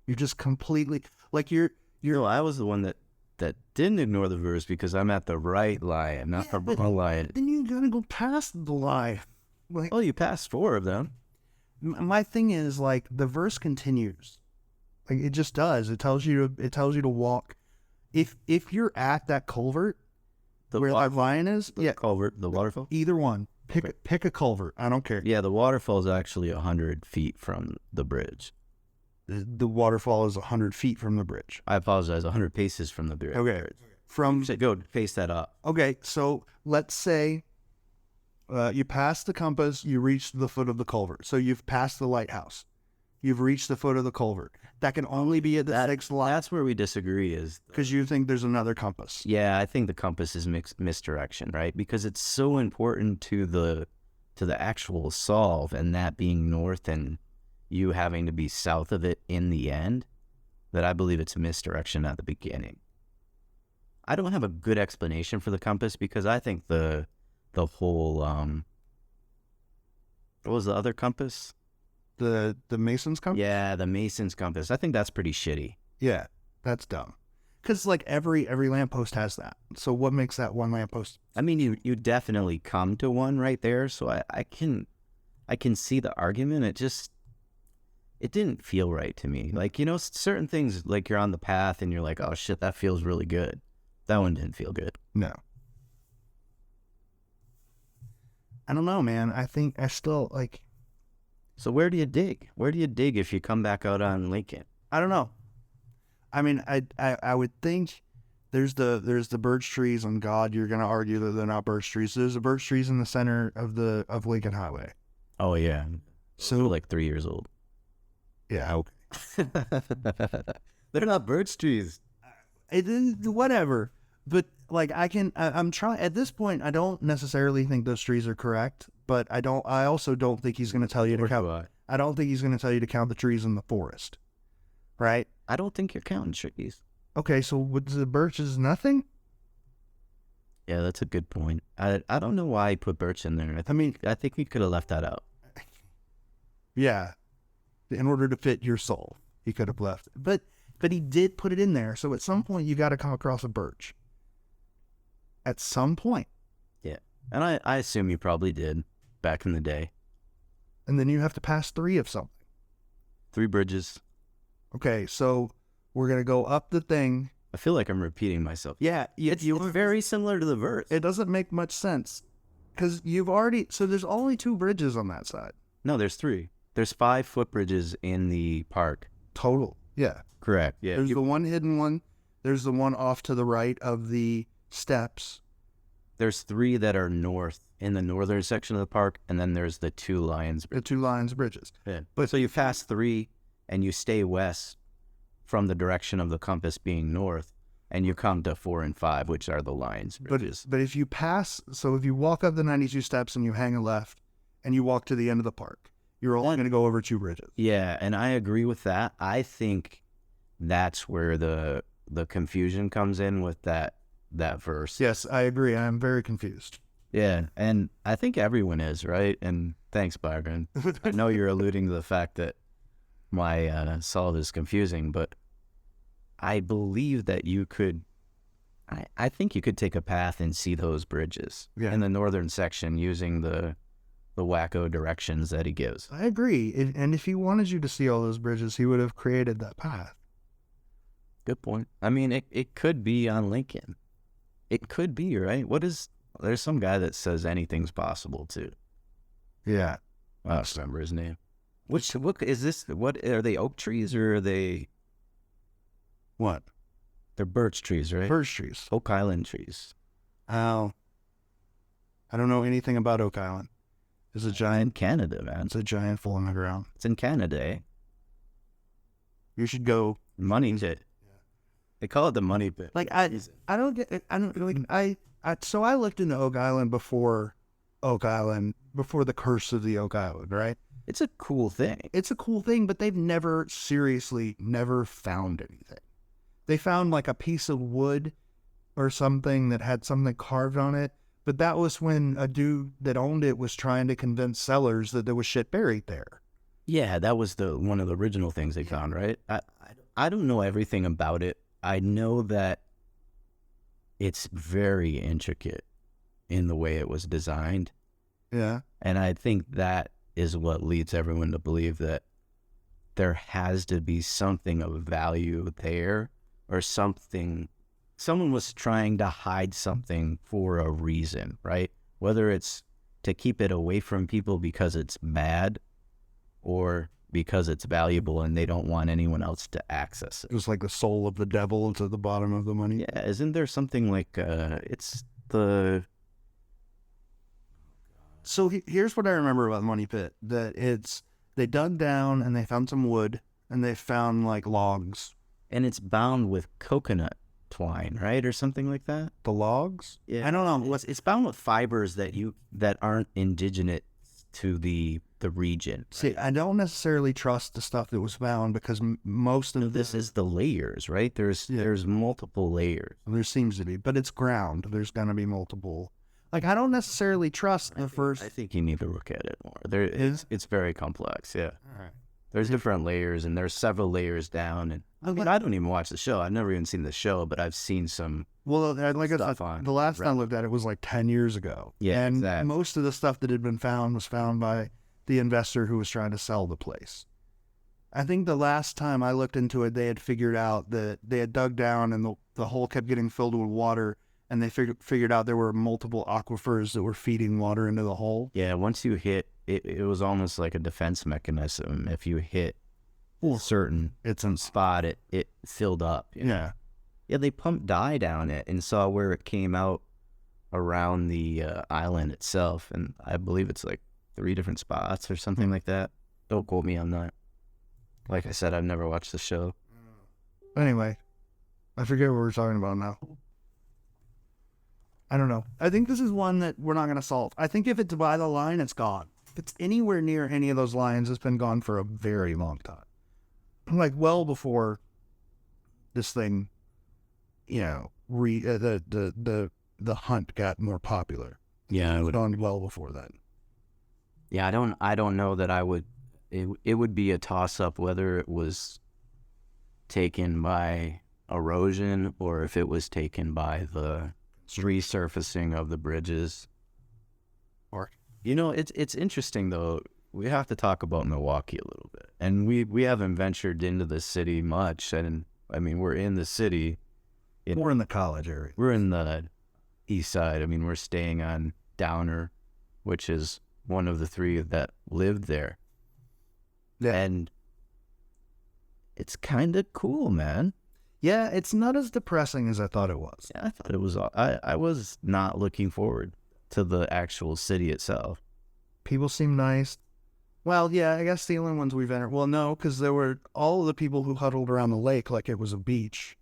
You're just completely like You know, I was the one that didn't ignore the verse because I'm at the right line, not the wrong line. Then you gotta go past the lie. Like, Oh, you passed 4 of them. my thing is, like, the verse continues. Like, it just does. It tells you to walk. If you're at that culvert where that line is, The culvert, the waterfall. either one. Pick a culvert. I don't care. Yeah, the waterfall is actually 100 feet from the bridge. The waterfall is 100 feet from the bridge. I apologize, 100 paces from the bridge. Okay. From So go face that up. Okay, so let's say you pass the compass, you reach the foot of the culvert. So you've passed the lighthouse. You've reached the foot of the culvert. That can only be at the sixth line That's where we disagree is, because you think there's another compass. yeah, I think the compass is misdirection, right? Because it's so important to the actual solve, and that being north and you having to be south of it in the end, that I believe it's a misdirection at the beginning. I don't have a good explanation for the compass because I think the whole what was the other compass? The Mason's compass? Yeah, the Mason's compass. I think that's pretty shitty. Yeah, that's dumb. Because, like, every lamppost has that. So what makes that one lamppost? I mean, you definitely come to one right there, so I can see the argument. It didn't feel right to me. Like, you know, certain things, like you're on the path and you're like, oh shit, that feels really good. That one didn't feel good. No. I don't know, man. I think I still, like... So where do you dig? Where do you dig if you come back out on Lincoln? I don't know. I mean, I would think there's the birch trees on God. You're gonna argue that they're not birch trees. There's the birch trees in the center of Lincoln Highway. Oh yeah. So like 3 years old. yeah, okay. They're not birch trees. Whatever. But like I'm trying at this point. I don't necessarily think those trees are correct, but I also don't think he's gonna tell you to count. I don't think he's gonna tell you to count the trees in the forest. Right? I don't think you're counting trees. Okay, so what's the birch is nothing? Yeah, that's a good point. I don't know why he put birch in there. I think he could have left that out. Yeah. In order to fit your soul, he could have left it. But he did put it in there. So at some point, you got to come across a birch. At some point. Yeah. And I assume you probably did back in the day. And then you have to pass 3 of something. 3 bridges. Okay, so we're going to go up the thing. I feel like I'm repeating myself. Yeah. It's very similar to the verse. It doesn't make much sense. Because so there's only 2 bridges on that side. No, there's 3. There's 5 footbridges in the park. Total. Yeah. Correct. Yeah. There's the one hidden one. There's the one off to the right of the steps. There's 3 that are north in the northern section of the park, and then there's the 2 lions. The 2 lions bridges. Yeah. But so you pass 3 and you stay west from the direction of the compass being north, and you come to 4 and 5, which are the lions bridges. But if you if you walk up the 92 steps and you hang a left and you walk to the end of the park, you're only going to go over 2 bridges. Yeah, and I agree with that. I think that's where the confusion comes in with that verse. Yes, I agree. I'm very confused. Yeah, and I think everyone is, right? And thanks, Byron. I know you're alluding to the fact that my solve is confusing, but I believe that you could, I think you could take a path and see those bridges in the northern section using the wacko directions that he gives. I agree. And if he wanted you to see all those bridges, he would have created that path. Good point. I mean, it could be on Lincoln. It could be, right? There's some guy that says anything's possible, too. Yeah. I don't remember his name. What is this? What are they, oak trees or are they? What? They're birch trees, right? Birch trees. Oak Island trees. Oh. I don't know anything about Oak Island. It's a giant. In Canada, man. It's a giant hole in the ground. It's in Canada, eh? You should go. Money pit. Yeah. They call it the money pit. Like, I don't get it. So I looked into Oak Island before the curse of the Oak Island, right? It's a cool thing. It's a cool thing, but they've never found anything. They found like a piece of wood or something that had something carved on it, but that was when a dude that owned it was trying to convince sellers that there was shit buried there. Yeah, that was one of the original things they found, right? I don't know everything about it. I know that it's very intricate in the way it was designed. Yeah. And I think that is what leads everyone to believe that there has to be something of value there, or something. Someone was trying to hide something for a reason, right? Whether it's to keep it away from people because it's bad, or because it's valuable and they don't want anyone else to access it. It was like the soul of the devil to the bottom of the money. Yeah, isn't there something like it's the... So here's what I remember about the money pit. That they dug down and they found some wood and they found like logs. And it's bound with coconut twine, right? Or something like that? The logs? Yeah. I don't know. It's bound with fibers that aren't indigenous to the region. Right? See, I don't necessarily trust the stuff that was found because most of this is the layers, right? There's multiple layers. There seems to be, but it's ground. There's going to be multiple. Like, I don't necessarily trust the first. I think you need to look at it more. It's very complex, yeah. All right. There's different layers, and there's several layers down. And I don't even watch the show. I've never even seen the show, but I've seen some. Well, like stuff on the last time I looked at it was like 10 years ago. Yeah, and exactly. Most of the stuff that had been found was found by the investor who was trying to sell the place. I think the last time I looked into it, they had figured out that they had dug down and the hole kept getting filled with water, and they figured out there were multiple aquifers that were feeding water into the hole. Yeah, once you hit, it was almost like a defense mechanism. If you hit a certain spot, it filled up. You know? Yeah. Yeah, they pumped dye down it and saw where it came out around the island itself, and I believe it's like 3 different spots or something like that. Don't quote me on that. Like I said, I've never watched the show. Anyway, I forget what we're talking about now. I don't know. I think this is one that we're not going to solve. I think if it's by the line, it's gone. If it's anywhere near any of those lines, it's been gone for a very long time. Like well before this thing, you know, the the hunt got more popular. Yeah, It would on well before that. Yeah, I don't know that I would. It would be a toss up whether it was taken by erosion or if it was taken by the resurfacing of the bridges. Or It's interesting though. We have to talk about Milwaukee a little bit, and we haven't ventured into the city much. And I mean, we're in the city. we're in the college area. We're in the east side. I mean, we're staying on Downer, which is one of the three that lived there. Yeah. And it's kind of cool, man. Yeah, it's not as depressing as I thought it was. Yeah, I thought it was. I was not looking forward to the actual city itself. People seem nice. Well, yeah, I guess the only ones we've entered. Well, no, because there were all of the people who huddled around the lake like it was a beach.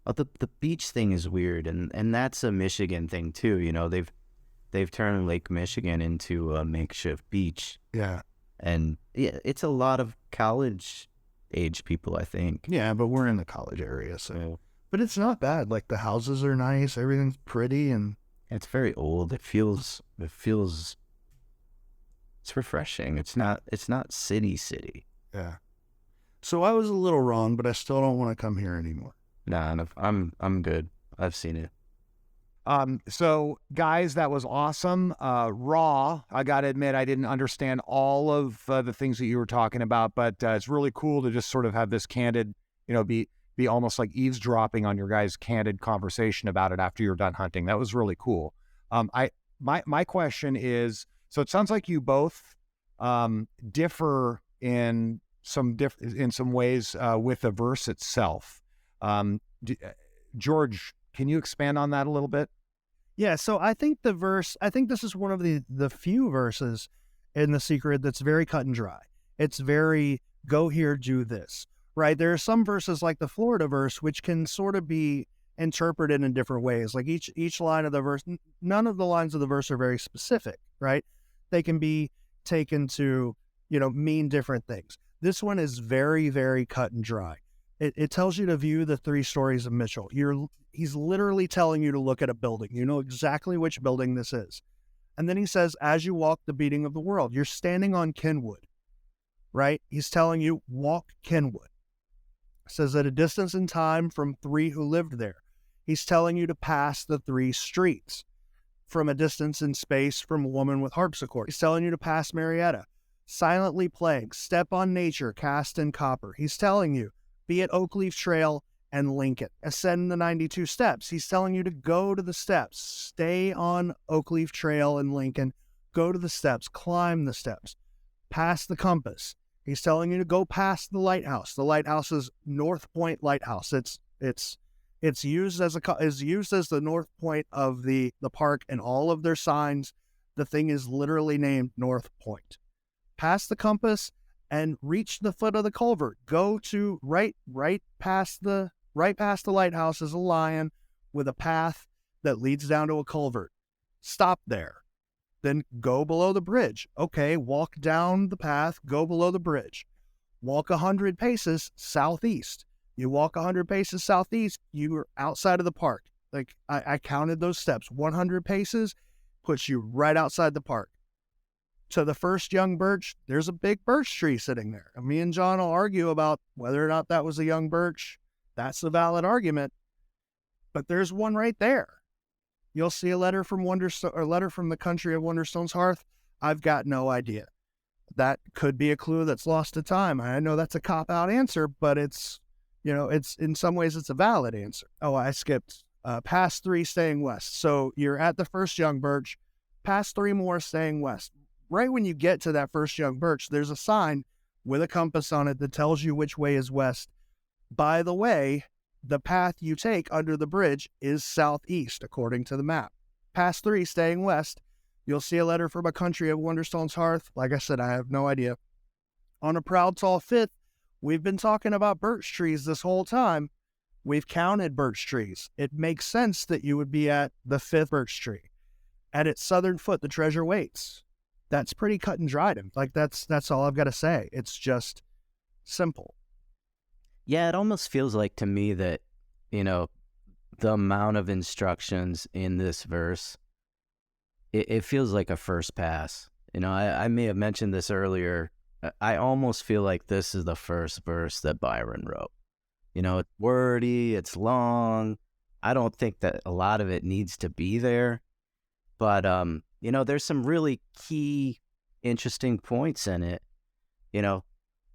The beach thing is weird, and that's a Michigan thing too. They've turned Lake Michigan into a makeshift beach, Yeah. and yeah, it's a lot of college age people, I think. Yeah, but we're in the college area, so. But it's not bad. Like, the houses are nice, everything's pretty, and It's very old. It feels. It's refreshing. It's not city. yeah. So I was a little wrong, but I still don't want to come here anymore. Nah, I'm good. I've seen it. So guys, that was awesome. Raw, I got to admit, I didn't understand all of the things that you were talking about, but it's really cool to just sort of have this candid, be almost like eavesdropping on your guys' candid conversation about it after you're done hunting. That was really cool. My question is, so it sounds like you both differ in some ways with the verse itself. George, can you expand on that a little bit? Yeah, so I think this is one of the few verses in The Secret that's very cut and dry. It's very, go here, do this, right? There are some verses like the Florida verse, which can sort of be interpreted in different ways. Like each line of the verse, none of the lines of the verse are very specific, right? They can be taken to, mean different things. This one is very, very cut and dry. It tells you to view the three stories of Mitchell. He's literally telling you to look at a building. You know exactly which building this is. And then he says, as you walk the beating of the world, you're standing on Kenwood, right? He's telling you, walk Kenwood. Says at a distance in time from three who lived there. He's telling you to pass the three streets. From a distance in space from a woman with harpsichord. He's telling you to pass Marietta. Silently playing, step on nature, cast in copper. He's telling you, be at Oakleaf Trail and Lincoln. Ascend the 92 steps. He's telling you to go to the steps. Stay on Oakleaf Trail and Lincoln. Go to the steps. Climb the steps. Pass the compass. He's telling you to go past the lighthouse. The lighthouse is North Point Lighthouse. It's used as the North Point of the park and all of their signs. The thing is literally named North Point. Pass the compass and reach the foot of the culvert. Go to right past the lighthouse is a lion with a path that leads down to a culvert. Stop there. Then go below the bridge. Okay, walk down the path, go below the bridge. Walk 100 paces southeast. You walk 100 paces southeast, you're outside of the park. Like, I counted those steps. 100 paces puts you right outside the park. To the first young birch, there's a big birch tree sitting there. And me and John will argue about whether or not that was a young birch. That's a valid argument. But there's one right there. You'll see a letter from the country of Wonderstone's hearth. I've got no idea. That could be a clue that's lost to time. I know that's a cop-out answer, but it's in some ways it's a valid answer. Oh, I skipped past 3 staying west. So you're at the first young birch, past 3 more staying west. Right when you get to that first young birch, there's a sign with a compass on it that tells you which way is west. By the way, the path you take under the bridge is southeast, according to the map. Past 3 staying west, you'll see a letter from a country of Wonderstone's hearth. Like I said, I have no idea. On a proud tall fifth, we've been talking about birch trees this whole time. We've counted birch trees. It makes sense that you would be at the 5th birch tree. At its southern foot, the treasure waits. That's pretty cut and dried. Like, that's all I've got to say. It's just simple. Yeah, it almost feels like to me that, the amount of instructions in this verse, it feels like a first pass. I may have mentioned this earlier. I almost feel like this is the first verse that Byron wrote. It's wordy, it's long. I don't think that a lot of it needs to be there. But, there's some really key, interesting points in it.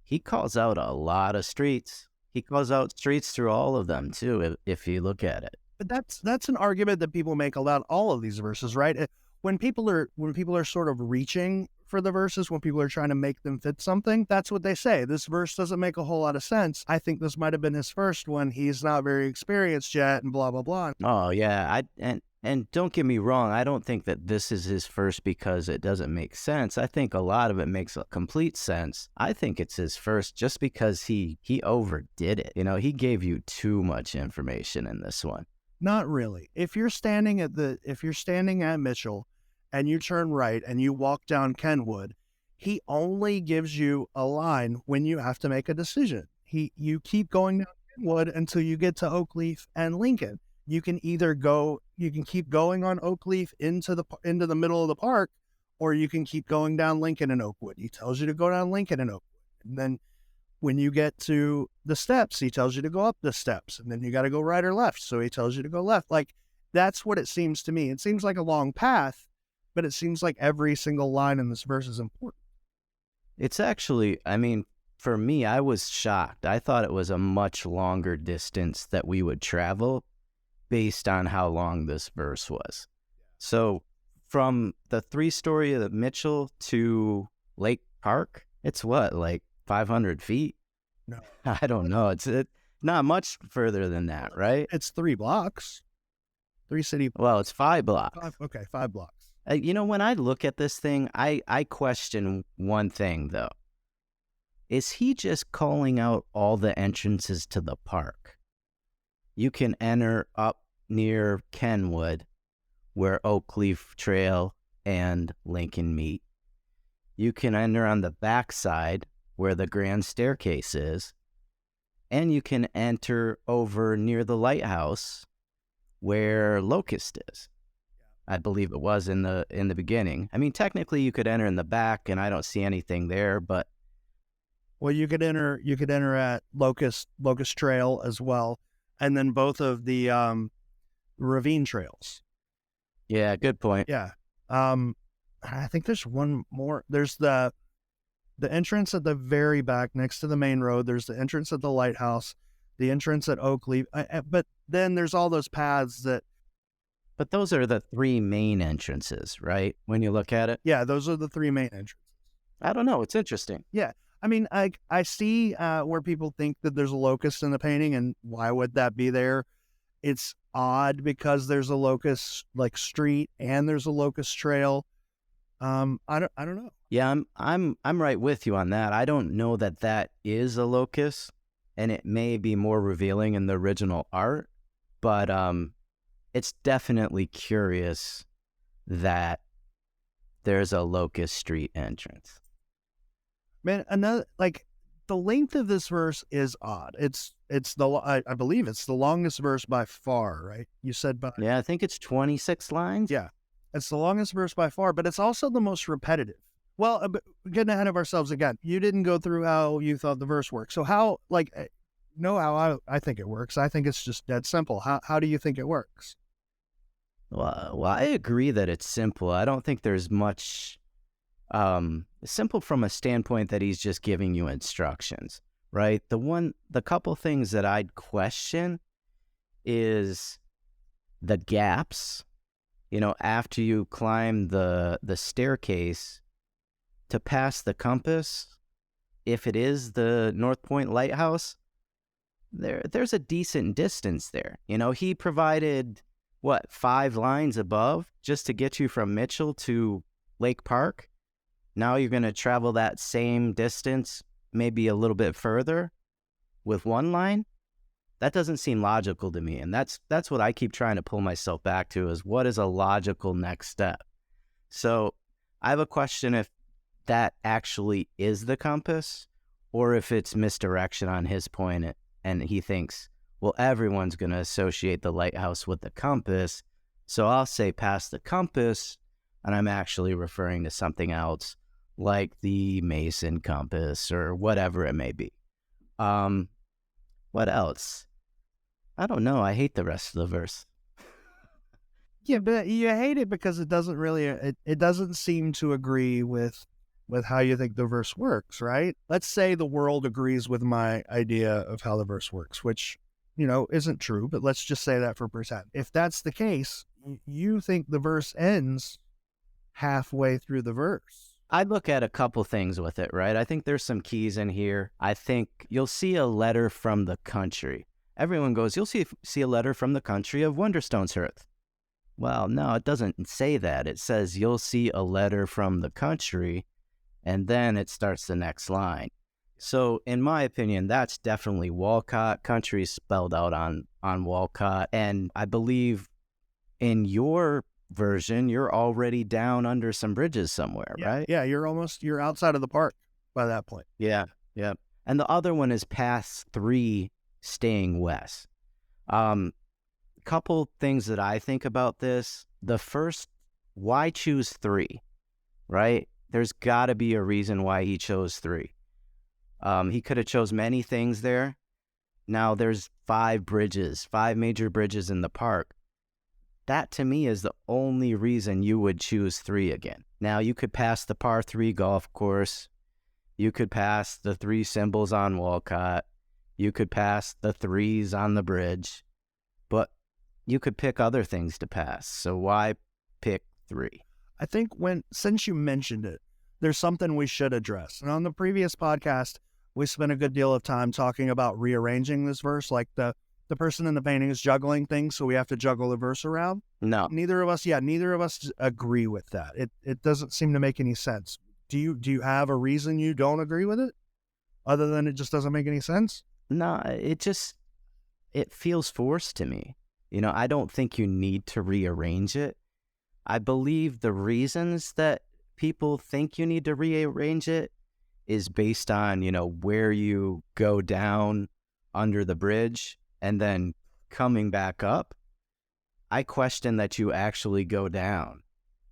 He calls out a lot of streets. He calls out streets through all of them, too, if you look at it. But that's an argument that people make about all of these verses, right? When people are sort of reaching for the verses, when people are trying to make them fit something, that's what they say. This verse doesn't make a whole lot of sense. I think this might have been his first one. He's not very experienced yet, and blah blah blah. Oh yeah, and don't get me wrong. I don't think that this is his first because it doesn't make sense. I think a lot of it makes a complete sense. I think it's his first just because he overdid it. He gave you too much information in this one. Not really. If you're standing at Mitchell and you turn right and you walk down Kenwood, he only gives you a line when you have to make a decision. You keep going down Kenwood until you get to Oakleaf and Lincoln. You can keep going on Oakleaf into the middle of the park, or you can keep going down Lincoln and Oakwood. He tells you to go down Lincoln and Oakwood. And then when you get to the steps, he tells you to go up the steps, and then you got to go right or left. So he tells you to go left. Like, that's what it seems to me. It seems like a long path, but it seems like every single line in this verse is important. It's actually, for me, I was shocked. I thought it was a much longer distance that we would travel based on how long this verse was. So from the 3-story of the Mitchell to Lake Park, it's what, like 500 feet? No. I don't know. It's not much further than that, right? It's 3 blocks. 3 city. Well, it's 5 blocks. 5 blocks. When I look at this thing, I question one thing, though. Is he just calling out all the entrances to the park? You can enter up near Kenwood, where Oakleaf Trail and Lincoln meet. You can enter on the backside, where the grand staircase is. And you can enter over near the lighthouse, where Locust is. I believe it was in the beginning. Technically you could enter in the back, and I don't see anything there, but well, you could enter at Locust Trail as well, and then both of the ravine trails. Yeah, good point. Yeah. I think there's one more. There's the entrance at the very back next to the main road. There's the entrance at the lighthouse, the entrance at Oakleaf, but then there's all those paths that. But those are the 3 main entrances, right? When you look at it? Yeah, those are the 3 main entrances. I don't know. It's interesting. Yeah. I see where people think that there's a locust in the painting, and why would that be there? It's odd because there's a locust like street and there's a locust trail. I don't know. Yeah, I'm right with you on that. I don't know that is a locust, and it may be more revealing in the original art, but it's definitely curious that there's a Locust Street entrance. Man, the length of this verse is odd. I believe it's the longest verse by far, right? You said by. Yeah, I think it's 26 lines. Yeah, it's the longest verse by far, but it's also the most repetitive. Well, getting ahead of ourselves again. You didn't go through how you thought the verse worked. So how I think it works. I think it's just dead simple. How do you think it works? Well, I agree that it's simple. I don't think there's much simple from a standpoint that he's just giving you instructions, right? The couple things that I'd question is the gaps, after you climb the staircase to pass the compass. If it is the North Point Lighthouse, there's a decent distance there. He provided 5 lines above just to get you from Mitchell to Lake Park. Now you're going to travel that same distance, maybe a little bit further with 1 line. That doesn't seem logical to me. And that's what I keep trying to pull myself back to, is what is a logical next step? So I have a question if that actually is the compass, or if it's misdirection on his point and he thinks, Well, everyone's going to associate the lighthouse with the compass. So I'll say past the compass, and I'm actually referring to something else like the Mason compass or whatever it may be. What else? I don't know. I hate the rest of the verse. Yeah, but you hate it because it doesn't really, it doesn't seem to agree with how you think the verse works, right? Let's say the world agrees with my idea of how the verse works, which, isn't true, but let's just say that for percent. If that's the case, you think the verse ends halfway through the verse. I look at a couple things with it, right? I think there's some keys in here. I think you'll see a letter from the country. Everyone goes, you'll see a letter from the country of Wonderstone's Hearth. Well, no, it doesn't say that. It says you'll see a letter from the country, and then it starts the next line. So in my opinion, that's definitely Walcott. Country spelled out on Walcott. And I believe in your version, you're already down under some bridges somewhere, right? Yeah, you're outside of the park by that point. Yeah. And the other one is past 3 staying west. Couple things that I think about this. The first, why choose 3, right? There's got to be a reason why he chose 3. He could have chose many things there. Now there's 5 major bridges in the park. That to me is the only reason you would choose 3 again. Now you could pass the par 3 golf course. You could pass the 3 symbols on Walcott. You could pass the 3s on the bridge. But you could pick other things to pass. So why pick 3? I think since you mentioned it, there's something we should address. And on the previous podcast, we spent a good deal of time talking about rearranging this verse, like the person in the painting is juggling things, so we have to juggle the verse around. No. Neither of us agree with that. It doesn't seem to make any sense. Do you have a reason you don't agree with it? Other than it just doesn't make any sense? No, it feels forced to me. I don't think you need to rearrange it. I believe the reasons that people think you need to rearrange it is based on, where you go down under the bridge and then coming back up. I question that you actually go down,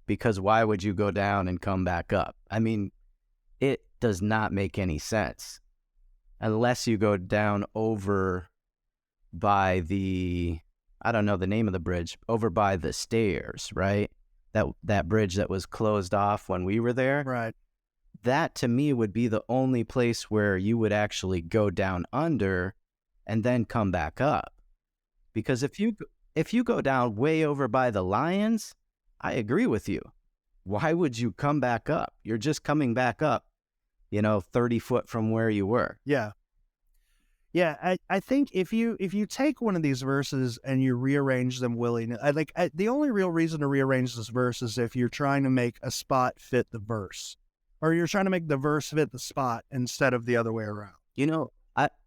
because why would you go down and come back up? I mean, it does not make any sense unless you go down over by I don't know the name of the bridge, over by the stairs, right? That bridge that was closed off when we were there. Right. That to me would be the only place where you would actually go down under and then come back up. Because if you go down way over by the lions, I agree with you. Why would you come back up? You're just coming back up, 30 foot from where you were. Yeah. Yeah, I think if you take one of these verses and you rearrange them willingly, the only real reason to rearrange this verse is if you're trying to make a spot fit the verse, or you're trying to make the verse fit the spot instead of the other way around.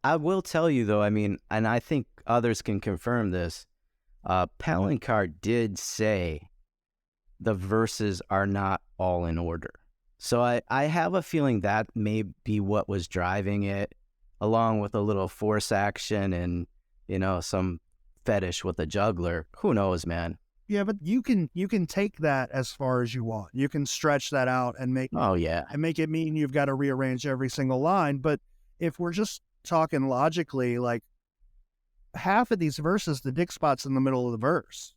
I will tell you though, and I think others can confirm this, Palancar did say the verses are not all in order. So I have a feeling that may be what was driving it, along with a little force action and, some fetish with a juggler. Who knows, man? Yeah, but you can take that as far as you want. You can stretch that out and make it mean you've got to rearrange every single line. But if we're just talking logically, like half of these verses, the dick spot's in the middle of the verse.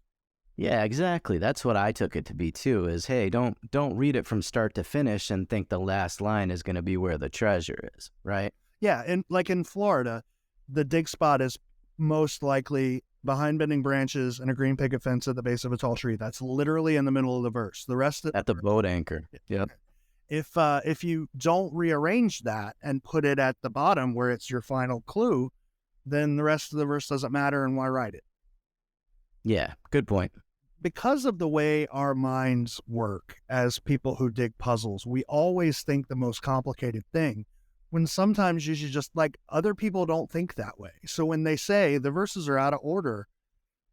Yeah, exactly. That's what I took it to be too, is, hey, don't read it from start to finish and think the last line is going to be where the treasure is, right? Yeah, and like in Florida, the dig spot is most likely behind bending branches and a green picket fence at the base of a tall tree. That's literally in the middle of the verse. The rest of at the boat anchor. Yep. If you don't rearrange that and put it at the bottom where it's your final clue, then the rest of the verse doesn't matter, and why write it? Yeah, good point. Because of the way our minds work as people who dig puzzles, we always think the most complicated thing, when sometimes you should just, other people don't think that way. So when they say the verses are out of order,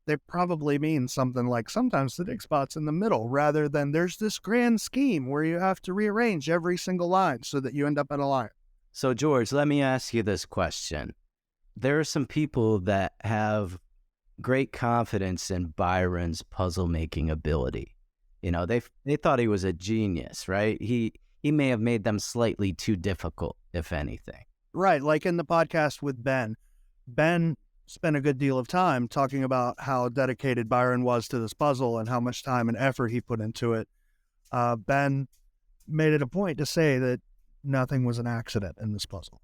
they probably mean something like sometimes the dig spot's in the middle, rather than there's this grand scheme where you have to rearrange every single line so that you end up at a line. So George, let me ask you this question. there are some people that have great confidence in Byron's puzzle-making ability. You know, they thought he was a genius, right? He may have made them slightly too difficult, if anything. Right, like in the podcast with Ben. Ben spent a good deal of time talking about how dedicated Byron was to this puzzle and how much time and effort he put into it. Ben made it a point to say that nothing was an accident in this puzzle.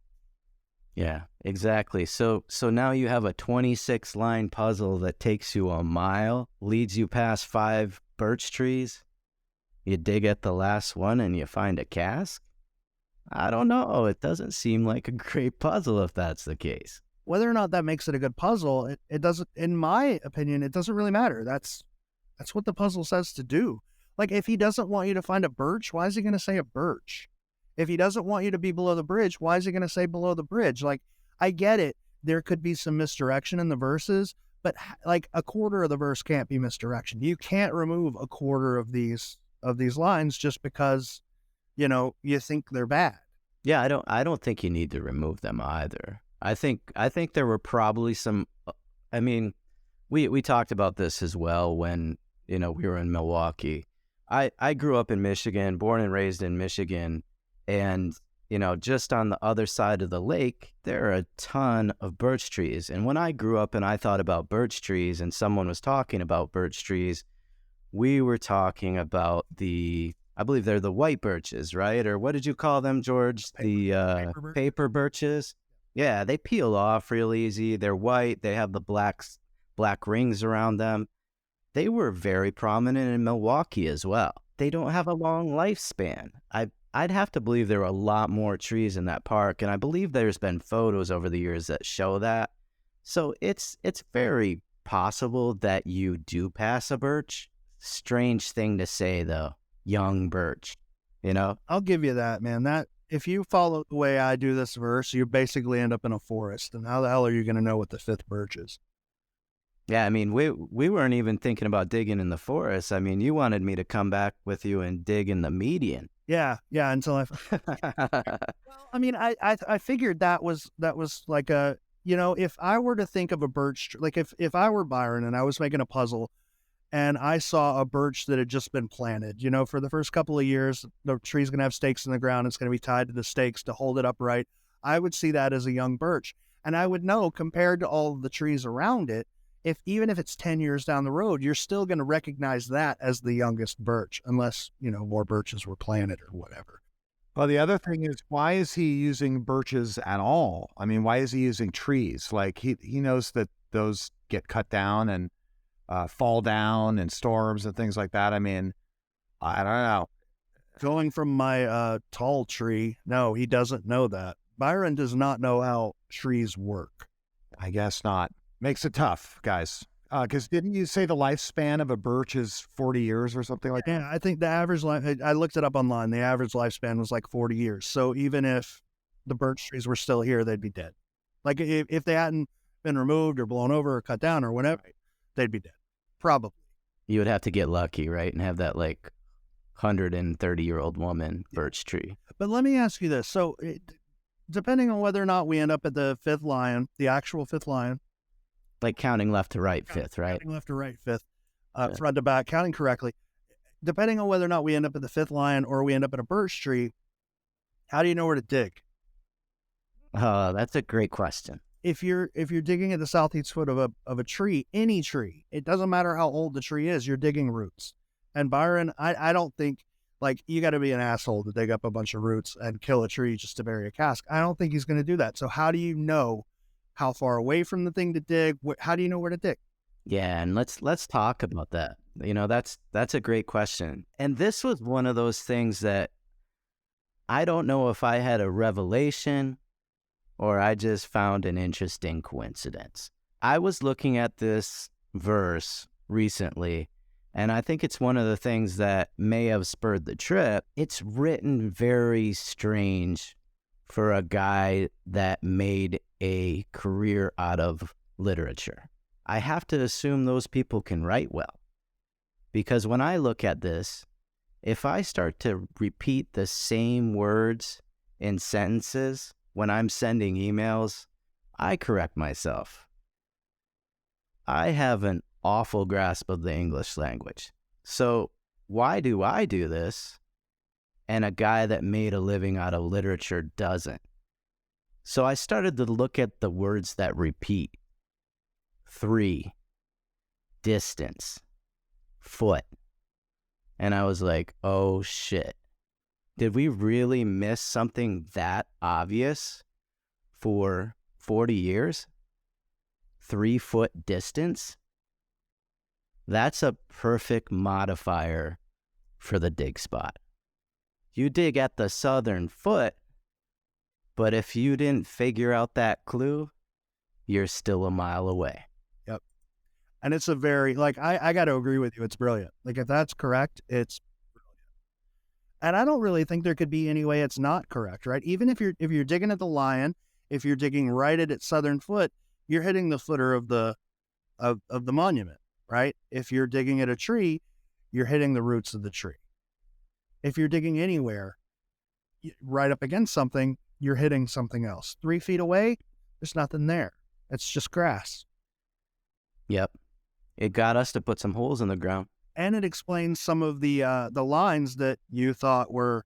Yeah, exactly. So now you have a 26-line puzzle that takes you a mile, leads you past 5 birch trees. You dig at the last one and you find a cask? I don't know. It doesn't seem like a great puzzle if that's the case. Whether or not that makes it a good puzzle, it doesn't, in my opinion, it doesn't really matter. That's what the puzzle says to do. Like, if he doesn't want you to find a birch, why is he going to say a birch? If he doesn't want you to be below the bridge, why is he going to say below the bridge? Like, I get it. There could be some misdirection in the verses, but like a quarter of the verse can't be misdirection. You can't remove a quarter of these lines just because, you know, you think they're bad. Yeah, I don't think you need to remove them either. I think there were probably some, I mean, we talked about this as well when, you know, we were in Milwaukee. I grew up in Michigan, born and raised in Michigan, and, you know, just on the other side of the lake, there are a ton of birch trees. And when I grew up and I thought about birch trees and someone was talking about birch trees, we were talking about I believe they're the white birches, right? Or what did you call them, George? Paper birches. Yeah, they peel off real easy. They're white. They have the black rings around them. They were very prominent in Milwaukee as well. They don't have a long lifespan. I'd have to believe there were a lot more trees in that park, and I believe there's been photos over the years that show that. So it's very possible that you do pass a birch. Strange thing to say, though. Young birch, you know? I'll give you that, man. That if you follow the way I do this verse, you basically end up in a forest. And how the hell are you going to know what the 5th birch is? Yeah, I mean, we weren't even thinking about digging in the forest. I mean, you wanted me to come back with you and dig in the median. Yeah, until I... Well, I mean, I figured that was like a, you know, if I were to think of a birch, like if I were Byron and I was making a puzzle and I saw a birch that had just been planted, you know, for the first couple of years, the tree's going to have stakes in the ground. It's going to be tied to the stakes to hold it upright. I would see that as a young birch. And I would know, compared to all of the trees around it, even if it's 10 years down the road, you're still going to recognize that as the youngest birch, unless, you know, more birches were planted or whatever. Well, the other thing is, why is he using birches at all? I mean, why is he using trees? Like, he knows that those get cut down and fall down in storms and things like that. I mean, I don't know. Going from my tall tree, no, he doesn't know that. Byron does not know how trees work. I guess not. Makes it tough, guys. Because didn't you say the lifespan of a birch is 40 years or something like that? Yeah, I think the average life, I looked it up online, the average lifespan was like 40 years. So even if the birch trees were still here, they'd be dead. Like if they hadn't been removed or blown over or cut down or whatever, they'd be dead. Probably. You would have to get lucky, right? And have that like 130-year-old woman birch tree. But let me ask you this. So depending on whether or not we end up at the 5th lion, the actual 5th lion, like counting left to right, 5th, right? Counting left to right, 5th, front to back, counting correctly. Depending on whether or not we end up at the 5th lion or we end up at a birch tree, how do you know where to dig? That's a great question. If you're digging at the southeast foot of a tree, any tree, it doesn't matter how old the tree is, you're digging roots. And Byron, I don't think, like, you got to be an asshole to dig up a bunch of roots and kill a tree just to bury a cask. I don't think he's going to do that. So how do you know how far away from the thing to dig? How do you know where to dig? Yeah, and let's talk about that. You know, that's a great question. And this was one of those things that I don't know if I had a revelation or I just found an interesting coincidence. I was looking at this verse recently, and I think it's one of the things that may have spurred the trip. It's written very strange for a guy that made a career out of literature. I have to assume those people can write well. Because when I look at this, if I start to repeat the same words in sentences when I'm sending emails, I correct myself. I have an awful grasp of the English language. So why do I do this and a guy that made a living out of literature doesn't? So I started to look at the words that repeat. 3, distance, foot. And I was like, oh shit. Did we really miss something that obvious for 40 years? 3-foot distance? That's a perfect modifier for the dig spot. You dig at the southern foot, but if you didn't figure out that clue, you're still a mile away. Yep. And it's a very, like, I got to agree with you. It's brilliant. Like, if that's correct, it's brilliant. And I don't really think there could be any way it's not correct, right? Even if you're digging at the lion, if you're digging right at its southern foot, you're hitting the footer of the monument, right? If you're digging at a tree, you're hitting the roots of the tree. If you're digging anywhere, right up against something, you're hitting something else. 3 feet away, there's nothing there. It's just grass. Yep. It got us to put some holes in the ground. And it explains some of the lines that you thought were,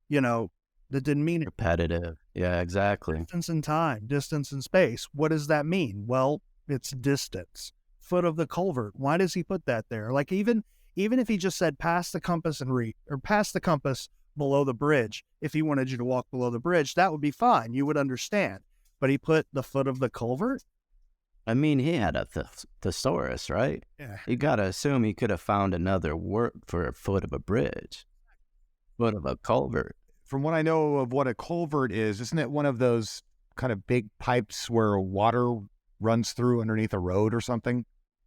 that didn't mean it. Repetitive. Yeah, exactly. Distance and time, distance and space. What does that mean? Well, it's distance. Foot of the culvert. Why does he put that there? Like, even if he just said pass the compass or pass the compass below the bridge, if he wanted you to walk below the bridge, that would be fine. You would understand. But he put the foot of the culvert? I mean, he had a thesaurus, right? Yeah. You got to assume he could have found another word for a foot of a bridge. Foot of a culvert. From what I know of what a culvert is, isn't it one of those kind of big pipes where water runs through underneath a road or something?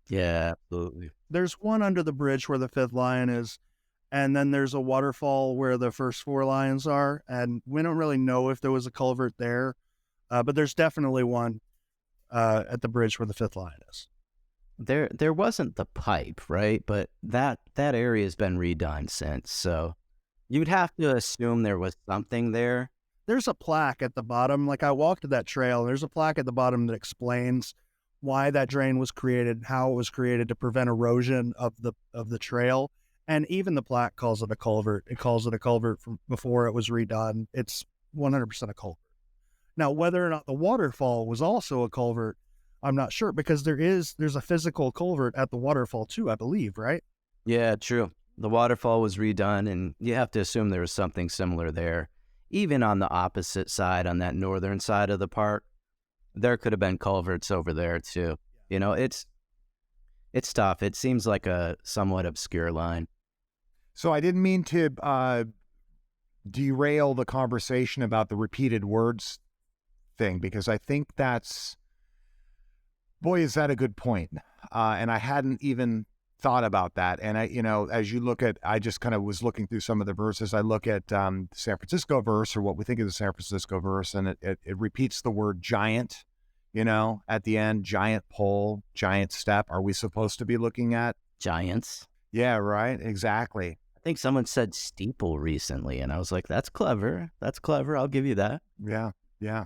Yeah, absolutely. There's one under the bridge where the 5th lion is, and then there's a waterfall where the first 4 lions are, and we don't really know if there was a culvert there, but there's definitely one at the bridge where the 5th lion is. There wasn't the pipe, right? But that area has been redone since, so you'd have to assume there was something there. There's a plaque at the bottom. Like, I walked that trail, and there's a plaque at the bottom that explains why that drain was created, how it was created to prevent erosion of the trail. And even the plaque calls it a culvert. It calls it a culvert from before it was redone. It's 100% a culvert. Now, whether or not the waterfall was also a culvert, I'm not sure, because there's a physical culvert at the waterfall too, I believe, right? Yeah, true. The waterfall was redone, and you have to assume there was something similar there. Even on the opposite side, on that northern side of the park, there could have been culverts over there too. It's tough. It seems like a somewhat obscure line. So I didn't mean to derail the conversation about the repeated words thing, because I think boy, is that a good point. And I hadn't even thought about that. And as you look at, I just kind of was looking through some of the verses. I look at San Francisco verse, or what we think of the San Francisco verse, and it repeats the word giant, at the end, giant pole, giant step. Are we supposed to be looking at Giants? Yeah, right. Exactly. I think someone said steeple recently, and I was like, that's clever. That's clever. I'll give you that. Yeah. Yeah.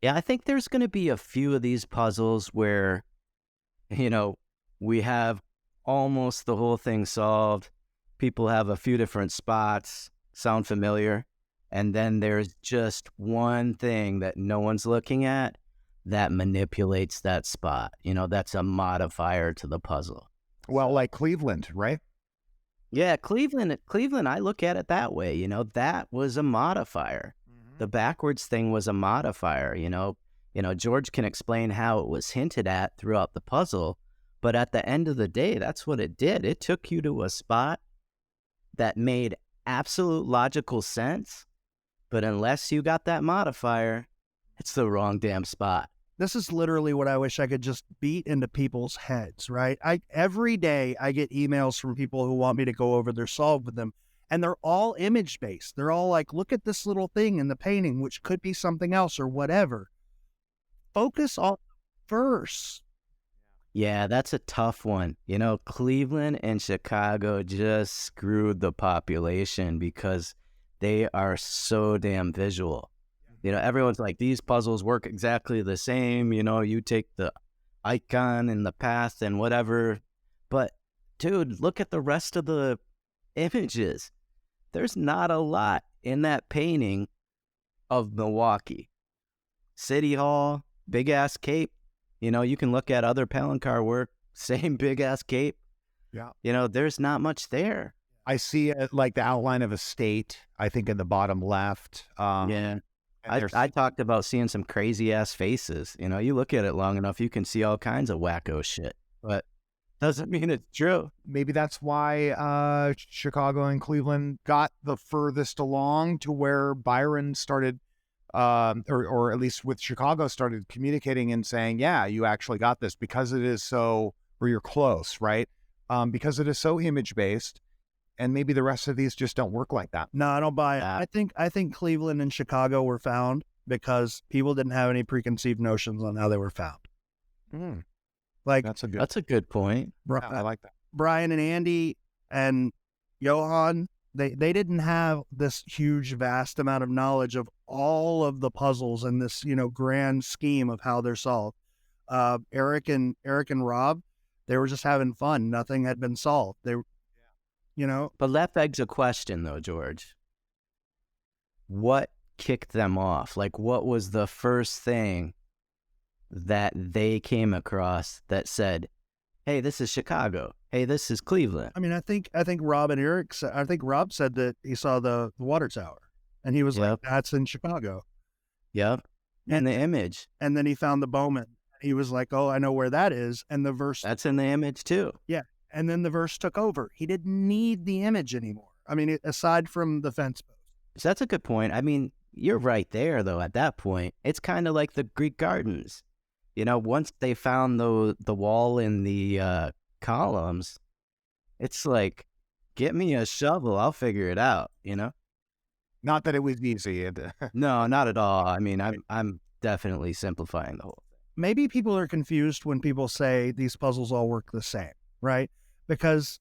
Yeah, I think there's going to be a few of these puzzles where, we have almost the whole thing solved. People have a few different spots, sound familiar. And then there's just one thing that no one's looking at that manipulates that spot. That's a modifier to the puzzle. Well, like Cleveland, right? Yeah, Cleveland, I look at it that way. That was a modifier. The backwards thing was a modifier. George can explain how it was hinted at throughout the puzzle, but at the end of the day, that's what it did. It took you to a spot that made absolute logical sense, but unless you got that modifier, it's the wrong damn spot. This is literally what I wish I could just beat into people's heads, right? Every day I get emails from people who want me to go over their solve with them, and they're all image-based. They're all like, look at this little thing in the painting, which could be something else or whatever. Focus on the verse. Yeah, that's a tough one. Cleveland and Chicago just screwed the population because they are so damn visual. everyone's like, these puzzles work exactly the same. You take the icon and the path and whatever. But, dude, look at the rest of the images. There's not a lot in that painting of Milwaukee. City Hall, big-ass cape. You can look at other Palancar work, same big-ass cape. Yeah. There's not much there. I see like the outline of a state, I think, in the bottom left. Yeah. I talked about seeing some crazy-ass faces. You look at it long enough, you can see all kinds of wacko shit. But doesn't mean it's true. Maybe that's why Chicago and Cleveland got the furthest along to where Byron started, or at least with Chicago, started communicating and saying, yeah, you actually got this because it is so, or you're close, right? Because it is so image-based, and maybe the rest of these just don't work like that. No, I don't buy it. I think Cleveland and Chicago were found because people didn't have any preconceived notions on how they were found. Like That's a good point. I like that. Brian and Andy and Johan, they didn't have this huge, vast amount of knowledge of all of the puzzles and this, grand scheme of how they're solved. Eric and Rob, they were just having fun. Nothing had been solved. But that begs a question, though, George. What kicked them off? Like, what was the first thing that they came across that said, hey, this is Chicago. Hey, this is Cleveland. I mean, I think Rob and Eric, I think Rob said that he saw the water tower and he was like, that's in Chicago. Yep. And the image. And then he found the Bowman. He was like, oh, I know where that is. And the verse. That's in the image too. Yeah. And then the verse took over. He didn't need the image anymore. I mean, aside from the fence post. So that's a good point. I mean, you're right there, though, at that point. It's kind of like the Greek gardens. Once they found the wall in the columns, it's like, get me a shovel, I'll figure it out, Not that it was easy. No, not at all. I mean, I'm definitely simplifying the whole thing. Maybe people are confused when people say these puzzles all work the same, right? Because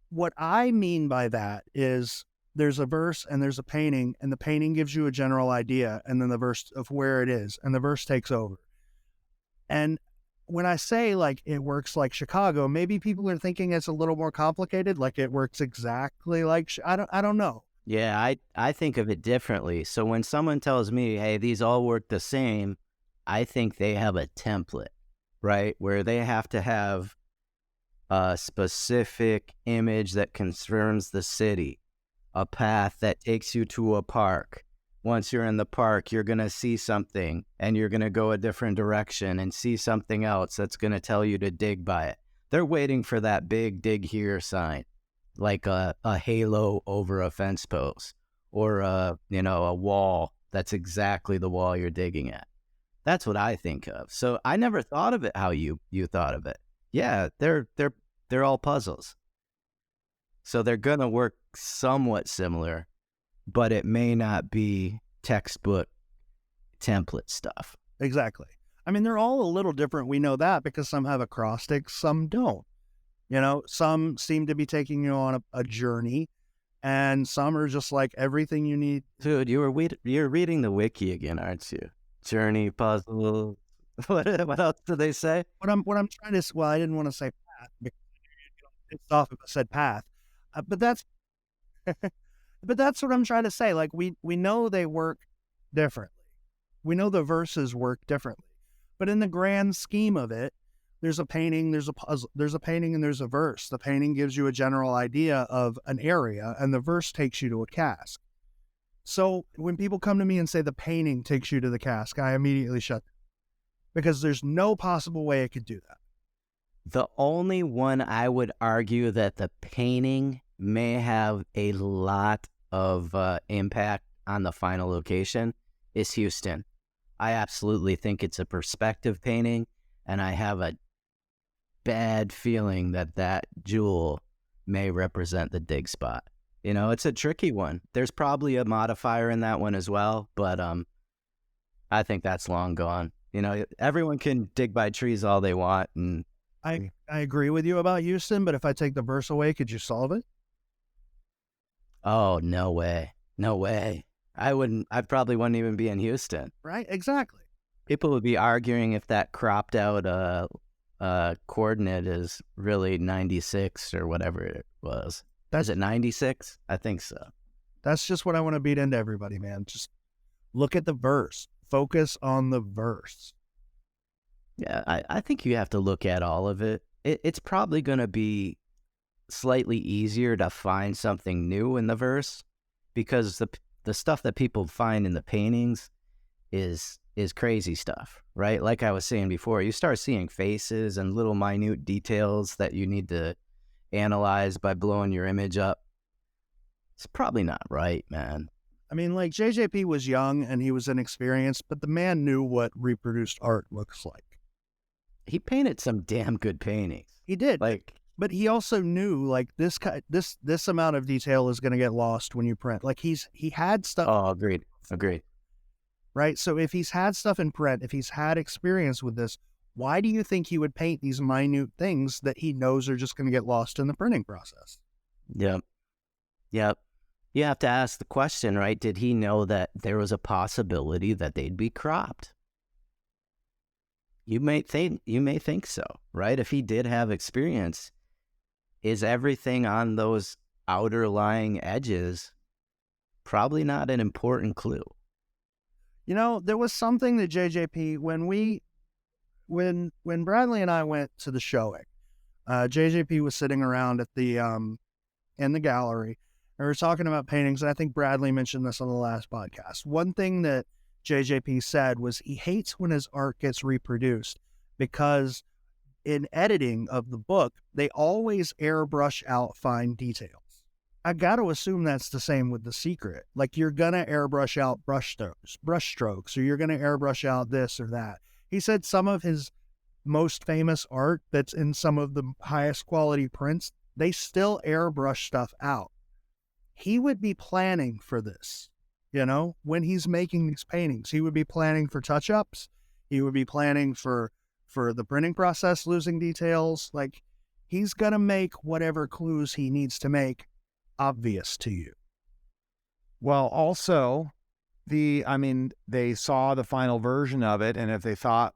what I mean by that is there's a verse and there's a painting, and the painting gives you a general idea, and then the verse of where it is, and the verse takes over. And when I say like it works like Chicago, maybe people are thinking it's a little more complicated, like it works exactly like I don't know. Yeah, I think of it differently. So when someone tells me, hey, these all work the same, I think they have a template, right? Where they have to have a specific image that concerns the city, a path that takes you to a park. Once you're in the park, you're going to see something and you're going to go a different direction and see something else that's going to tell you to dig by it. They're waiting for that big dig here sign, like a halo over a fence post or a wall that's exactly the wall you're digging at. That's what I think of. So I never thought of it how you thought of it. Yeah, they're all puzzles. So they're going to work somewhat similar, but it may not be textbook template stuff. Exactly. I mean, they're all a little different. We know that because some have acrostics, some don't. Some seem to be taking you on a journey, and some are just like everything you need. Dude, you're reading the wiki again, aren't you? Journey, puzzle. What else do they say? What I'm trying to, well, I didn't want to say path because it's off if I said path, but that's what I'm trying to say. Like we know they work differently. We know the verses work differently, but in the grand scheme of it, there's a painting, there's a puzzle, there's a painting, and there's a verse. The painting gives you a general idea of an area, and the verse takes you to a cask. So when people come to me and say the painting takes you to the cask, I immediately shut them because there's no possible way it could do that. The only one I would argue that the painting may have a lot of impact on the final location is Houston. I absolutely think it's a perspective painting, and I have a bad feeling that jewel may represent the dig spot. It's a tricky one. There's probably a modifier in that one as well, but I think that's long gone. Everyone can dig by trees all they want, and I agree with you about Houston, but if I take the verse away, could you solve it? Oh, no way. No way. I probably wouldn't even be in Houston. right? Exactly. People would be arguing if that cropped out coordinate is really 96 or whatever it was. Is it 96? I think so. That's just what I want to beat into everybody, man. Just look at the verse. Focus on the verse. Yeah, I think you have to look at all of it. It's probably going to be slightly easier to find something new in the verse because the stuff that people find in the paintings is crazy stuff, right? Like I was saying before, you start seeing faces and little minute details that you need to analyze by blowing your image up. It's probably not right, man. I mean, like JJP was young and he was inexperienced, but the man knew what reproduced art looks like. He painted some damn good paintings. He did. Like, but he also knew like this amount of detail is going to get lost when you print. Like he had stuff. oh, agreed. Right? So if he's had stuff in print, if he's had experience with this, why do you think he would paint these minute things that he knows are just going to get lost in the printing process? Yep. You have to ask the question, right? Did he know that there was a possibility that they'd be cropped? You may think so, right? If he did have experience, is everything on those outer lying edges probably not an important clue? You know, there was something that JJP, when Bradley and I went to the showing, JJP was sitting around at the in the gallery, and we were talking about paintings, and I think Bradley mentioned this on the last podcast. One thing that JJP said was he hates when his art gets reproduced because in editing of the book, they always airbrush out fine details. I got to assume that's the same with The Secret. Like you're going to airbrush out brush strokes, or you're going to airbrush out this or that. He said some of his most famous art that's in some of the highest quality prints, they still airbrush stuff out. He would be planning for this, you know, when he's making these paintings. He would be planning for touch-ups. He would be planning for the printing process losing details. Like he's going to make whatever clues he needs to make obvious to you. Well, also, they saw the final version of it, and if they thought,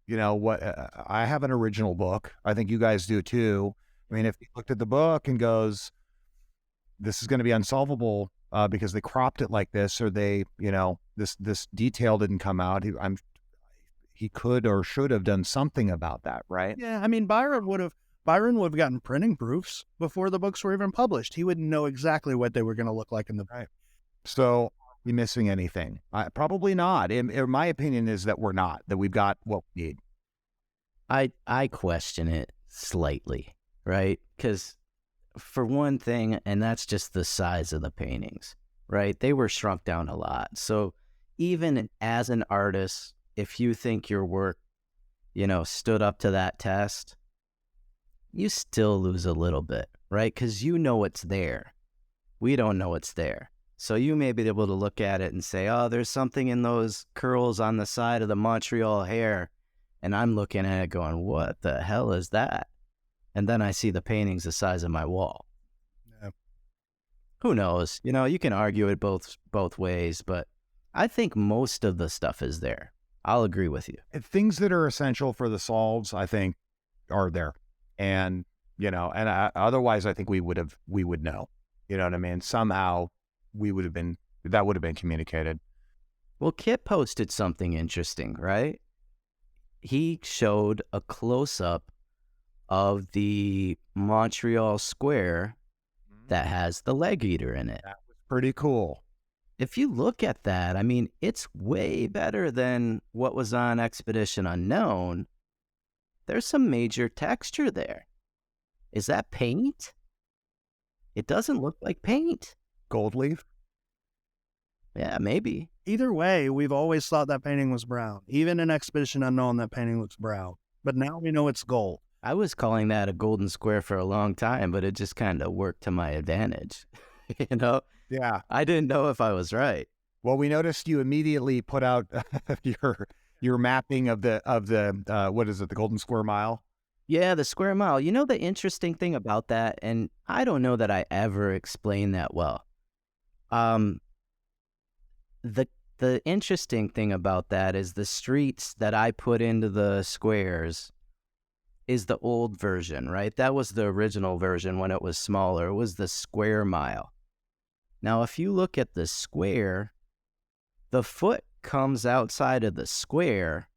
you know, what, I have an original book. I think you guys do too. I mean, if he looked at the book and goes, this is going to be unsolvable because they cropped it like this, or they, you know, this detail didn't come out, he could or should have done something about that, right? Yeah, I mean, Byron would have gotten printing proofs before the books were even published. He would know exactly what they were going to look like in the book. So, are we missing anything? Probably not. In my opinion is that we're not, that we've got what we need. I question it slightly, right? Because for one thing, and that's just the size of the paintings, right? They were shrunk down a lot. So even as an artist, if you think your work, you know, stood up to that test, you still lose a little bit, right? Because you know it's there. We don't know it's there. So you may be able to look at it and say, oh, there's something in those curls on the side of the Montreal hair. And I'm looking at it going, what the hell is that? And then I see the paintings the size of my wall. Yeah. Who knows? You know, you can argue it both ways, but I think most of the stuff is there. I'll agree with you. Things that are essential for the solves, I think, are there. And, you know, and otherwise I think we would know, you know what I mean? Somehow that would have been communicated. Well, Kit posted something interesting, right? He showed a close-up of the Montreal square that has the leg eater in it. That was pretty cool. If you look at that, I mean, it's way better than what was on Expedition Unknown. There's some major texture there. Is that paint? It doesn't look like paint. Gold leaf? Yeah, maybe. Either way, we've always thought that painting was brown. Even in Expedition Unknown, that painting looks brown. But now we know it's gold. I was calling that a golden square for a long time, but it just kind of worked to my advantage. You know? Yeah. I didn't know if I was right. Well, we noticed you immediately put out your mapping of the what is it, the Golden Square Mile? Yeah, the square mile. You know the interesting thing about that, and I don't know that I ever explained that well. the interesting thing about that is the streets that I put into the squares is the old version, right? That was the original version when it was smaller. It was the square mile. Now, if you look at the square, the foot comes outside of the square,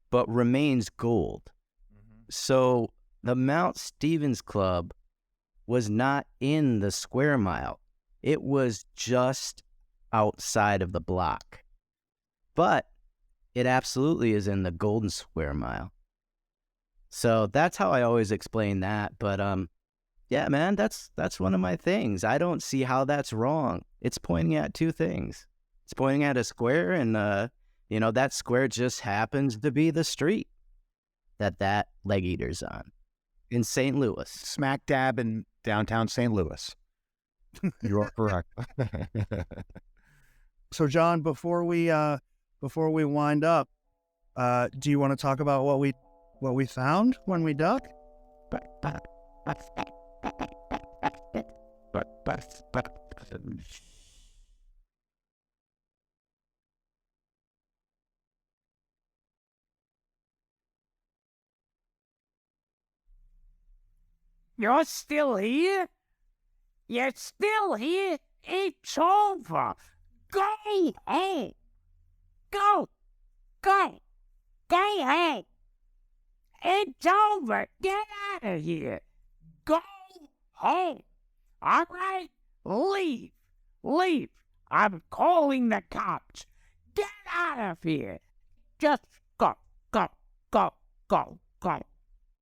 but remains gold. So the Mount Stevens Club was not in the square mile. It was just outside of the block. But it absolutely is in the Golden Square Mile. So that's how I always explain that. But yeah, man, that's one of my things. I don't see how that's wrong. It's pointing at two things. It's pointing at a square, and that square just happens to be the street that leg eater's on in St. Louis. Smack dab in downtown St. Louis. You are correct. So, John, before we wind up, do you want to talk about what we found when we dug? You're still here? You're still here? It's over. Go home. Go. Go home. It's over. Get out of here. Go home. All right? Leave. I'm calling the cops. Get out of here. Just go.